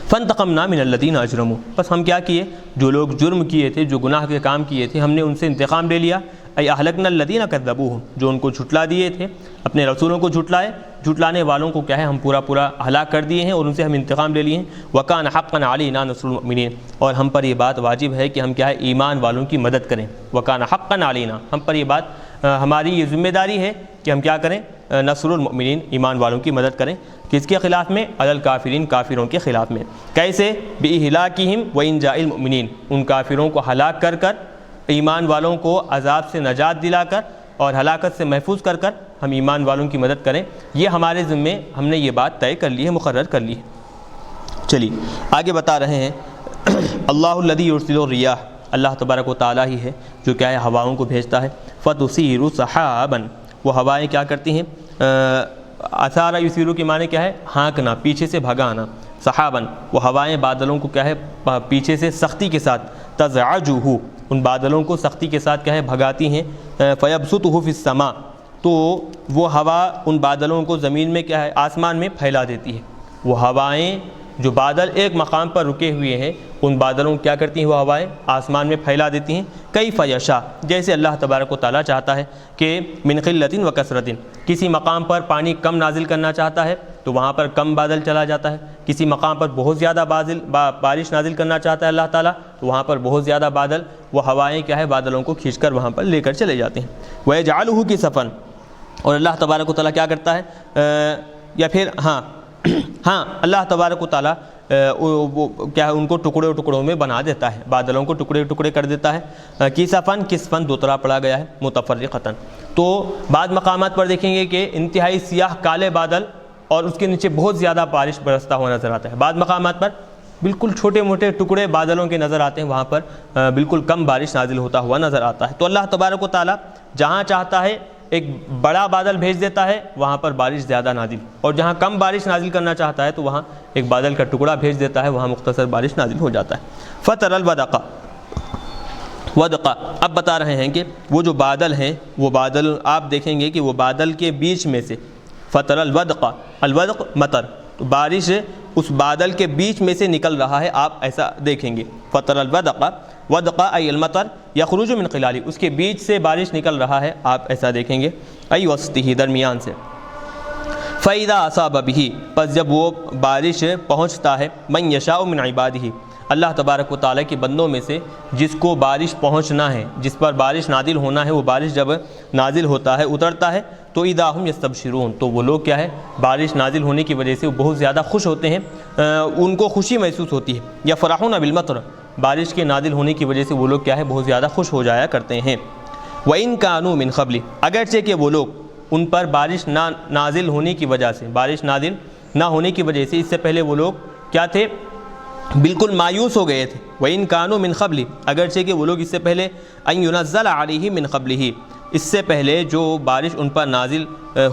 [SPEAKER 1] فانتقمنا من الذین اجرموا، بس ہم کیا کیے جو لوگ جرم کیے تھے جو گناہ کے کام کیے تھے ہم نے ان سے انتقام لے لیا. ای اہلکنا الذین کذبوہم، جو ان کو جھٹلا دیے تھے اپنے رسولوں کو جھٹلانے والوں کو کیا ہے ہم پورا ہلاک کر دیے ہیں اور ان سے ہم انتقام لے لیے ہیں. وکان حقا علینا نصر المؤمنین، اور ہم پر یہ بات واجب ہے کہ ہم کیا ہے ایمان والوں کی مدد کریں. وکان حقا علینا، ہم پر یہ بات ہماری یہ ذمہ داری ہے کہ ہم کیا کریں نصر المؤمنین، ایمان والوں کی مدد کریں. کس کے خلاف میں؟ علی الکافرین، کافروں کے خلاف میں. کیسے؟ بإہلاکہم وانجاء المؤمنین، ان کافروں کو ہلاک کر ایمان والوں کو عذاب سے نجات دلا کر اور ہلاکت سے محفوظ کر ہم ایمان والوں کی مدد کریں. یہ ہمارے ذمے ہم نے یہ بات طے کر لی ہے، مقرر کر لی ہے. چلیے آگے بتا رہے ہیں اللہ الذی یرسل الریاح، اللہ تبارک و تعالیٰ ہی ہے جو کیا ہے ہواؤں کو بھیجتا ہے. فتثیر سحابا، وہ ہوائیں کیا کرتی ہیں اثار یثیرو کے معنی کیا ہے ہانکنا، پیچھے سے بھگانا. سحابا، وہ ہوائیں بادلوں کو کیا ہے پیچھے سے سختی کے ساتھ تزعجہ، ان بادلوں کو سختی کے ساتھ کیا ہے بھگاتی ہیں. فیبسطہ فی السماء، تو وہ ہوا ان بادلوں کو زمین میں کیا ہے آسمان میں پھیلا دیتی ہے. وہ ہوائیں جو بادل ایک مقام پر رکے ہوئے ہیں ان بادلوں کو کیا کرتی ہیں وہ ہوائیں آسمان میں پھیلا دیتی ہیں. کیف یشاء، جیسے اللہ تبارک و تعالیٰ چاہتا ہے کہ من قلۃ و کثرۃ، کسی مقام پر پانی کم نازل کرنا چاہتا ہے تو وہاں پر کم بادل چلا جاتا ہے. کسی مقام پر بہت زیادہ بارش نازل کرنا چاہتا ہے اللہ تعالیٰ تو وہاں پر بہت زیادہ بادل وہ ہوائیں کیا ہے بادلوں کو کھینچ کر وہاں پر لے کر چلے جاتے ہیں. وَيَجْعَلُهُ كِسَفًا، اور اللہ تبارک و تعالیٰ کیا کرتا ہے یا پھر ہاں اللہ تبارک و تعالیٰ وہ کیا ہے ان کو ٹکڑوں میں بنا دیتا ہے، بادلوں کو ٹکڑے کر دیتا ہے. کسفن دو طرح پڑھا گیا ہے متفرقتاً. تو بعض مقامات پر دیکھیں گے کہ انتہائی سیاہ کالے بادل اور اس کے نیچے بہت زیادہ بارش برستا ہوا نظر آتا ہے. بعض مقامات پر بالکل چھوٹے موٹے ٹکڑے بادلوں کے نظر آتے ہیں، وہاں پر بالکل کم بارش نازل ہوتا ہوا نظر آتا ہے. تو اللہ تبارک و تعالیٰ جہاں چاہتا ہے ایک بڑا بادل بھیج دیتا ہے وہاں پر بارش زیادہ نازل، اور جہاں کم بارش نازل کرنا چاہتا ہے تو وہاں ایک بادل کا ٹکڑا بھیج دیتا ہے، وہاں مختصر بارش نازل ہو جاتا ہے. فَتَرَى الْوَدْقَ، اب بتا رہے ہیں کہ وہ جو بادل ہیں وہ بادل آپ دیکھیں گے کہ وہ بادل کے بیچ میں سے فَتَرَى الْوَدْقَ، الودق مطر، بارش اس بادل کے بیچ میں سے نکل رہا ہے، آپ ایسا دیکھیں گے. فَتَرَى الْوَدْقَ، وَدْقَ ای المطر یخرج من خلالہ، اس کے بیچ سے بارش نکل رہا ہے، آپ ایسا دیکھیں گے. ای وسطہ، درمیان سے. فَإِذَا أَصَابَ بِهِ، پس جب وہ بارش پہنچتا ہے مَن یشاء من عبادہ، اللہ تبارک و تعالیٰ کے بندوں میں سے جس کو بارش پہنچنا ہے، جس پر بارش نازل ہونا ہے، وہ بارش جب نازل ہوتا ہے اترتا ہے تو اذا ہم یستبشرون، تو وہ لوگ کیا ہے بارش نازل ہونے کی وجہ سے وہ بہت زیادہ خوش ہوتے ہیں، ان کو خوشی محسوس ہوتی ہے. یا فرحون بالمطر، بارش کے نازل ہونے کی وجہ سے وہ لوگ کیا ہے بہت زیادہ خوش ہو جایا کرتے ہیں. وَإِن كَانُوا مِن قَبْلِ، اگرچہ کہ وہ لوگ ان پر بارش نہ نازل ہونے کی وجہ سے، بارش نازل نہ ہونے کی وجہ سے اس سے پہلے وہ لوگ کیا تھے بالکل مایوس ہو گئے تھے. وَإِن كَانُوا مِن قَبْلِ، اگرچہ کہ وہ لوگ اس سے پہلے أَن يُنَزَّلَ عَلَيْهِ مِن قَبْلِهِ، اس سے پہلے جو بارش ان پر نازل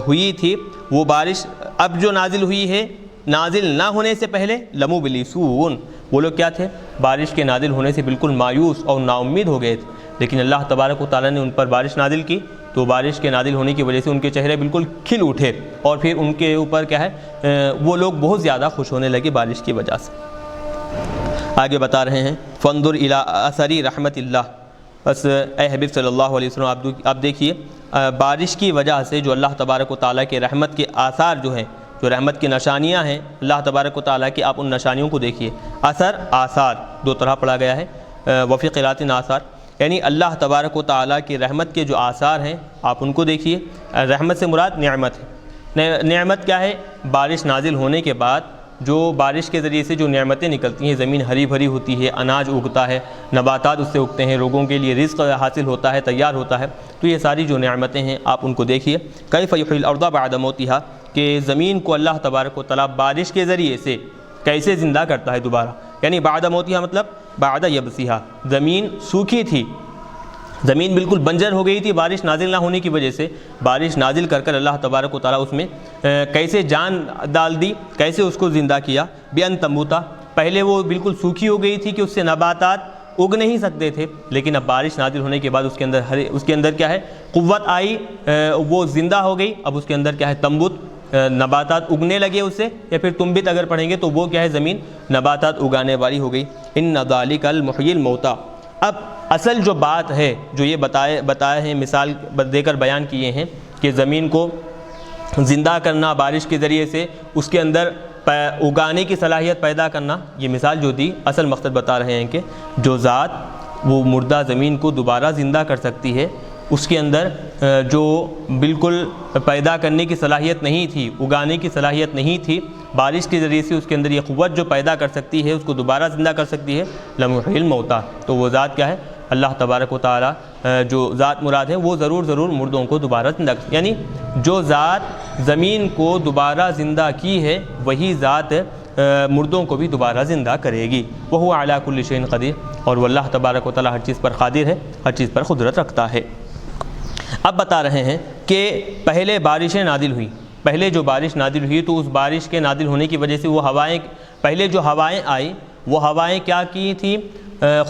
[SPEAKER 1] ہوئی تھی وہ بارش اب جو نازل ہوئی ہے نازل نہ ہونے سے پہلے لَمُبْلِسُونَ، وہ لوگ کیا تھے بارش کے نازل ہونے سے بالکل مایوس اور نا امید ہو گئے تھے. لیکن اللہ تبارک و تعالیٰ نے ان پر بارش نازل کی تو بارش کے نازل ہونے کی وجہ سے ان کے چہرے بالکل کھل اٹھے اور پھر ان کے اوپر کیا ہے وہ لوگ بہت زیادہ خوش ہونے لگے بارش کی وجہ سے. آگے بتا رہے ہیں فانظر الی اثری رحمت اللہ، بس اے حبیب صلی اللہ علیہ وسلم آپ دیکھیے بارش کی وجہ سے جو اللہ تبارک و تعالیٰ کے رحمت کے آثار جو ہیں، جو رحمت کی نشانیاں ہیں اللہ تبارک و تعالیٰ کی، آپ ان نشانیوں کو دیکھیے۔ اثر آثار دو طرح پڑھا گیا ہے، وفی قراءۃ آثار، یعنی اللہ تبارک و تعالیٰ کی رحمت کے جو آثار ہیں آپ ان کو دیکھیے۔ رحمت سے مراد نعمت ہے۔ نعمت کیا ہے؟ بارش نازل ہونے کے بعد جو بارش کے ذریعے سے جو نعمتیں نکلتی ہیں، زمین ہری بھری ہوتی ہے، اناج اگتا ہے، نباتات اس سے اگتے ہیں، لوگوں کے لیے رزق حاصل ہوتا ہے، تیار ہوتا ہے، تو یہ ساری جو نعمتیں ہیں آپ ان کو دیکھیے۔ کیف یحیی الارض بعد موتہا، کہ زمین کو اللہ تبارک و تعالیٰ بارش کے ذریعے سے کیسے زندہ کرتا ہے دوبارہ، یعنی بعد موتہا مطلب بعد یبسہا، زمین سوکھی تھی، زمین بالکل بنجر ہو گئی تھی بارش نازل نہ ہونے کی وجہ سے، بارش نازل کر اللہ تبارک و تعالیٰ اس میں کیسے جان ڈال دی، کیسے اس کو زندہ کیا۔ بأن تنبتا، پہلے وہ بالکل سوکھی ہو گئی تھی کہ اس سے نباتات اگ نہیں سکتے تھے، لیکن اب بارش نازل ہونے کے بعد اس کے اندر کیا ہے؟ قوت آئی، وہ زندہ ہو گئی، اب اس کے اندر کیا ہے؟ تنبت، نباتات اگنے لگے اس سے، یا پھر تنبت اگر پڑھیں گے تو وہ کیا ہے؟ زمین نباتات اگانے والی ہو گئی۔ ان ذالک المحیی الموتی، اب اصل جو بات ہے جو یہ بتائے ہیں، مثال دے کر بیان کیے ہیں کہ زمین کو زندہ کرنا بارش کے ذریعے سے، اس کے اندر اگانے کی صلاحیت پیدا کرنا، یہ مثال جو دی اصل مقصد بتا رہے ہیں کہ جو ذات وہ مردہ زمین کو دوبارہ زندہ کر سکتی ہے، اس کے اندر جو بالکل پیدا کرنے کی صلاحیت نہیں تھی، اگانے کی صلاحیت نہیں تھی، بارش کے ذریعے سے اس کے اندر یہ قوت جو پیدا کر سکتی ہے، اس کو دوبارہ زندہ کر سکتی ہے، لمحیی الموتی، تو وہ ذات کیا ہے؟ اللہ تبارک و تعالیٰ جو ذات مراد ہے وہ ضرور مردوں کو دوبارہ زندہ، یعنی جو ذات زمین کو دوبارہ زندہ کی ہے وہی ذات مردوں کو بھی دوبارہ زندہ کرے گی۔ وہو علی کل شیء قدیر، اور وہ اللہ تبارک و تعالیٰ ہر چیز پر قادر ہے، ہر چیز پر قدرت رکھتا ہے۔ اب بتا رہے ہیں کہ پہلے بارشیں نازل ہوئی، پہلے جو بارش نازل ہوئی تو اس بارش کے نازل ہونے کی وجہ سے وہ ہوائیں، پہلے جو ہوائیں آئی وہ ہوائیں کیا کی تھی؟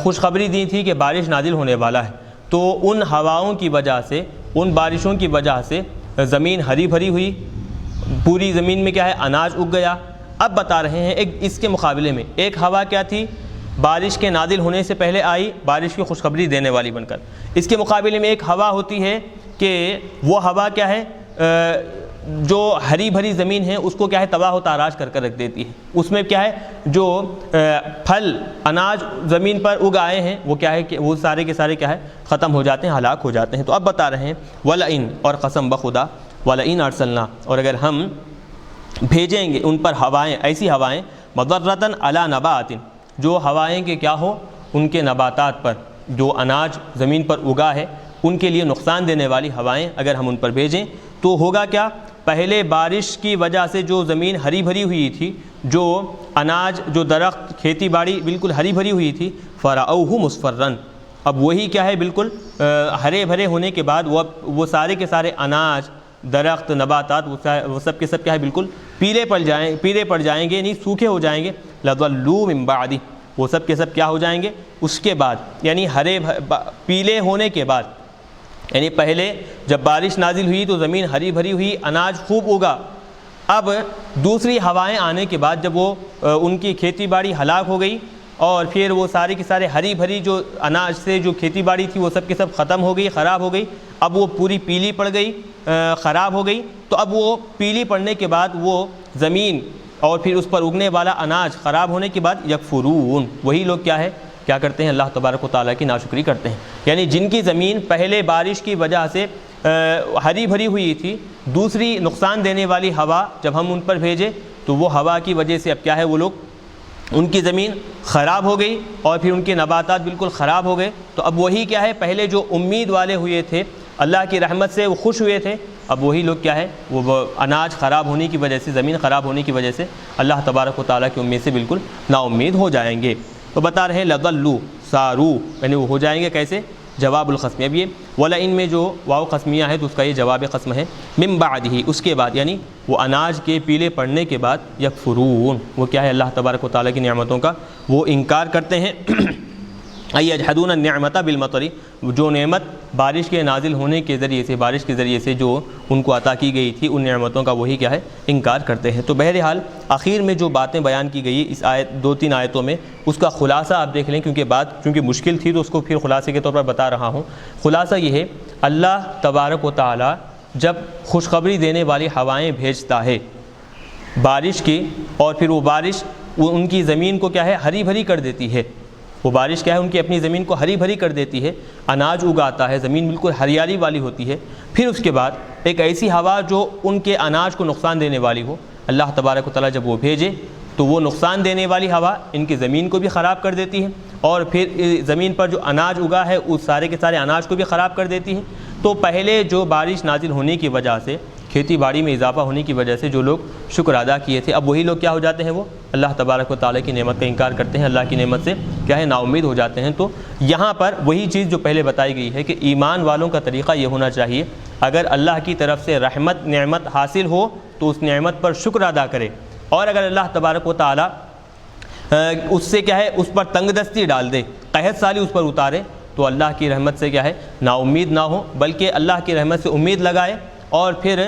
[SPEAKER 1] خوشخبری دی تھی کہ بارش نازل ہونے والا ہے، تو ان ہواؤں کی وجہ سے، ان بارشوں کی وجہ سے زمین ہری بھری ہوئی، پوری زمین میں کیا ہے؟ اناج اگ گیا۔ اب بتا رہے ہیں اس کے مقابلے میں ایک ہوا کیا تھی؟ بارش کے نازل ہونے سے پہلے آئی، بارش کی خوشخبری دینے والی بن کر۔ اس کے مقابلے میں ایک ہوا ہوتی ہے کہ وہ ہوا کیا ہے؟ جو ہری بھری زمین ہے اس کو کیا ہے؟ تباہ و تاراج کر رکھ دیتی ہے، اس میں کیا ہے؟ جو پھل اناج زمین پر اگ آئے ہیں وہ کیا ہے کہ وہ سارے کے سارے کیا ہے؟ ختم ہو جاتے ہیں، ہلاک ہو جاتے ہیں۔ تو اب بتا رہے ہیں وَلَئِن، اور قسم بخدا، وَلَئِن أَرْسَلْنَا، اور اگر ہم بھیجیں گے ان پر ہوائیں، ایسی ہوائیں مضرۃً علی نبات، جو ہوائیں کے کیا ہو؟ ان کے نباتات پر، جو اناج زمین پر اگا ہے ان کے لیے نقصان دینے والی ہوائیں اگر ہم ان پر بھیجیں تو ہوگا کیا؟ پہلے بارش کی وجہ سے جو زمین ہری بھری ہوئی تھی، جو اناج، جو درخت، کھیتی باڑی بالکل ہری بھری ہوئی تھی، فَرَأَوْهُ مُصْفَرًّا، اب وہی کیا ہے؟ بالکل ہرے بھرے ہونے کے بعد وہ سارے کے سارے اناج، درخت، نباتات وہ سب کے سب کیا ہے؟ بالکل پیلے پڑ جائیں گے، نہیں سوکھے ہو جائیں گے۔ لَظَلُّوا مِن بَعْدِهِ، وہ سب کے سب کیا ہو جائیں گے؟ اس کے بعد، یعنی پیلے ہونے کے بعد، یعنی پہلے جب بارش نازل ہوئی تو زمین ہری بھری ہوئی، اناج خوب اگا، اب دوسری ہوائیں آنے کے بعد جب وہ ان کی کھیتی باڑی ہلاک ہو گئی، اور پھر وہ سارے کے سارے ہری بھری جو اناج سے جو کھیتی باڑی تھی وہ سب کے سب ختم ہو گئی، خراب ہو گئی، اب وہ پوری پیلی پڑ گئی، خراب ہو گئی، تو اب وہ پیلی پڑنے کے بعد وہ زمین اور پھر اس پر اگنے والا اناج خراب ہونے کے بعد یکفرون، وہی لوگ کیا ہے؟ کیا کرتے ہیں؟ اللہ تبارک و تعالیٰ کی ناشکری کرتے ہیں، یعنی جن کی زمین پہلے بارش کی وجہ سے ہری بھری ہوئی تھی، دوسری نقصان دینے والی ہوا جب ہم ان پر بھیجے تو وہ ہوا کی وجہ سے اب کیا ہے؟ وہ لوگ، ان کی زمین خراب ہو گئی اور پھر ان کے نباتات بالکل خراب ہو گئے، تو اب وہی کیا ہے؟ پہلے جو امید والے ہوئے تھے، اللہ کی رحمت سے وہ خوش ہوئے تھے، اب وہی لوگ کیا ہے؟ وہ اناج خراب ہونے کی وجہ سے، زمین خراب ہونے کی وجہ سے اللہ تبارک و تعالیٰ کی امید سے بالکل نا امید ہو جائیں گے۔ تو بتا رہے ہیں لَضَلُّوا سَارُوا، یعنی وہ ہو جائیں گے کیسے؟ جواب القسم۔ اب یہ وَلَئِن میں جو واو قسمیہ ہے تو اس کا یہ جواب قسم ہے۔ مِن بَعْدِهِ، اس کے بعد، یعنی وہ اناج کے پیلے پڑنے کے بعد، یکفرون، وہ کیا ہے؟ اللہ تبارک و تعالیٰ کی نعمتوں کا وہ انکار کرتے ہیں، یجحدون النعمت بالمطر، جو نعمت بارش کے نازل ہونے کے ذریعے سے، بارش کے ذریعے سے جو ان کو عطا کی گئی تھی، ان نعمتوں کا وہی کیا ہے انکار کرتے ہیں۔ تو بہرحال آخر میں جو باتیں بیان کی گئی اس آیت 2-3 آیتوں میں، اس کا خلاصہ آپ دیکھ لیں، کیونکہ بات چونکہ مشکل تھی تو اس کو پھر خلاصے کے طور پر بتا رہا ہوں۔ خلاصہ یہ ہے، اللہ تبارک و تعالی جب خوشخبری دینے والی ہوائیں بھیجتا ہے بارش کی، اور پھر وہ بارش ان کی زمین کو کیا ہے ہری بھری کر دیتی ہے، وہ بارش کیا ہے ان کی اپنی زمین کو ہری بھری کر دیتی ہے، اناج اگاتا ہے، زمین بالکل ہریالی والی ہوتی ہے۔ پھر اس کے بعد ایک ایسی ہوا جو ان کے اناج کو نقصان دینے والی ہو، اللہ تبارک و تعالیٰ جب وہ بھیجے تو وہ نقصان دینے والی ہوا ان کی زمین کو بھی خراب کر دیتی ہے، اور پھر زمین پر جو اناج اگا ہے اس سارے کے سارے اناج کو بھی خراب کر دیتی ہے۔ تو پہلے جو بارش نازل ہونے کی وجہ سے، کھیتی باڑی میں اضافہ ہونے کی وجہ سے جو لوگ شکر ادا کیے تھے، اب وہی لوگ کیا ہو جاتے ہیں، وہ اللہ تبارک و تعالیٰ کی نعمت کا انکار کرتے ہیں، اللہ کی نعمت سے کیا ہے نا امید ہو جاتے ہیں۔ تو یہاں پر وہی چیز جو پہلے بتائی گئی ہے کہ ایمان والوں کا طریقہ یہ ہونا چاہیے، اگر اللہ کی طرف سے رحمت نعمت حاصل ہو تو اس نعمت پر شکر ادا کرے، اور اگر اللہ تبارک و تعالیٰ اس سے کیا ہے اس پر تنگ دستی ڈال دے، قحط سالی اس پر اتارے، تو اللہ کی رحمت سے کیا ہے نا امید نہ ہو، بلکہ اللہ کی رحمت سے امید لگائے، اور پھر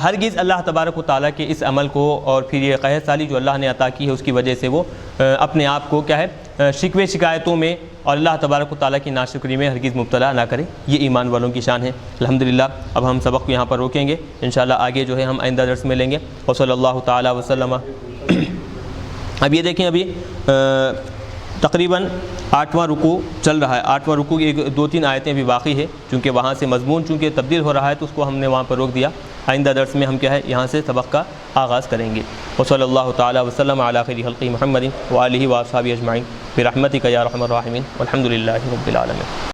[SPEAKER 1] ہرگز اللہ تبارک و تعالیٰ کے اس عمل کو اور پھر یہ قحط سالی جو اللہ نے عطا کی ہے اس کی وجہ سے وہ اپنے آپ کو کیا ہے شکوے شکایتوں میں اور اللہ تبارک و تعالیٰ کی ناشکری میں ہرگز مبتلا نہ کرے۔ یہ ایمان والوں کی شان ہے۔ الحمدللہ اب ہم سبق کو یہاں پر روکیں گے، انشاءاللہ آگے جو ہے ہم آئندہ درس میں لیں گے۔ وصلی اللہ تعالیٰ وسلم۔ اب یہ دیکھیں، ابھی تقریباً 8واں رکوع چل رہا ہے، 8واں رکوع کی 2-3 آیتیں بھی باقی ہے، چونکہ وہاں سے مضمون چونکہ تبدیل ہو رہا ہے تو اس کو ہم نے وہاں پر روک دیا۔ آئندہ درس میں ہم کیا ہے یہاں سے سبق کا آغاز کریں گے۔ وصلی اللہ تعالیٰ وسلم علی خیر خلق محمد وآلہ واصحابہ اجمعین برحمتک یا ارحم الراحمین والحمد للہ رب العالمین۔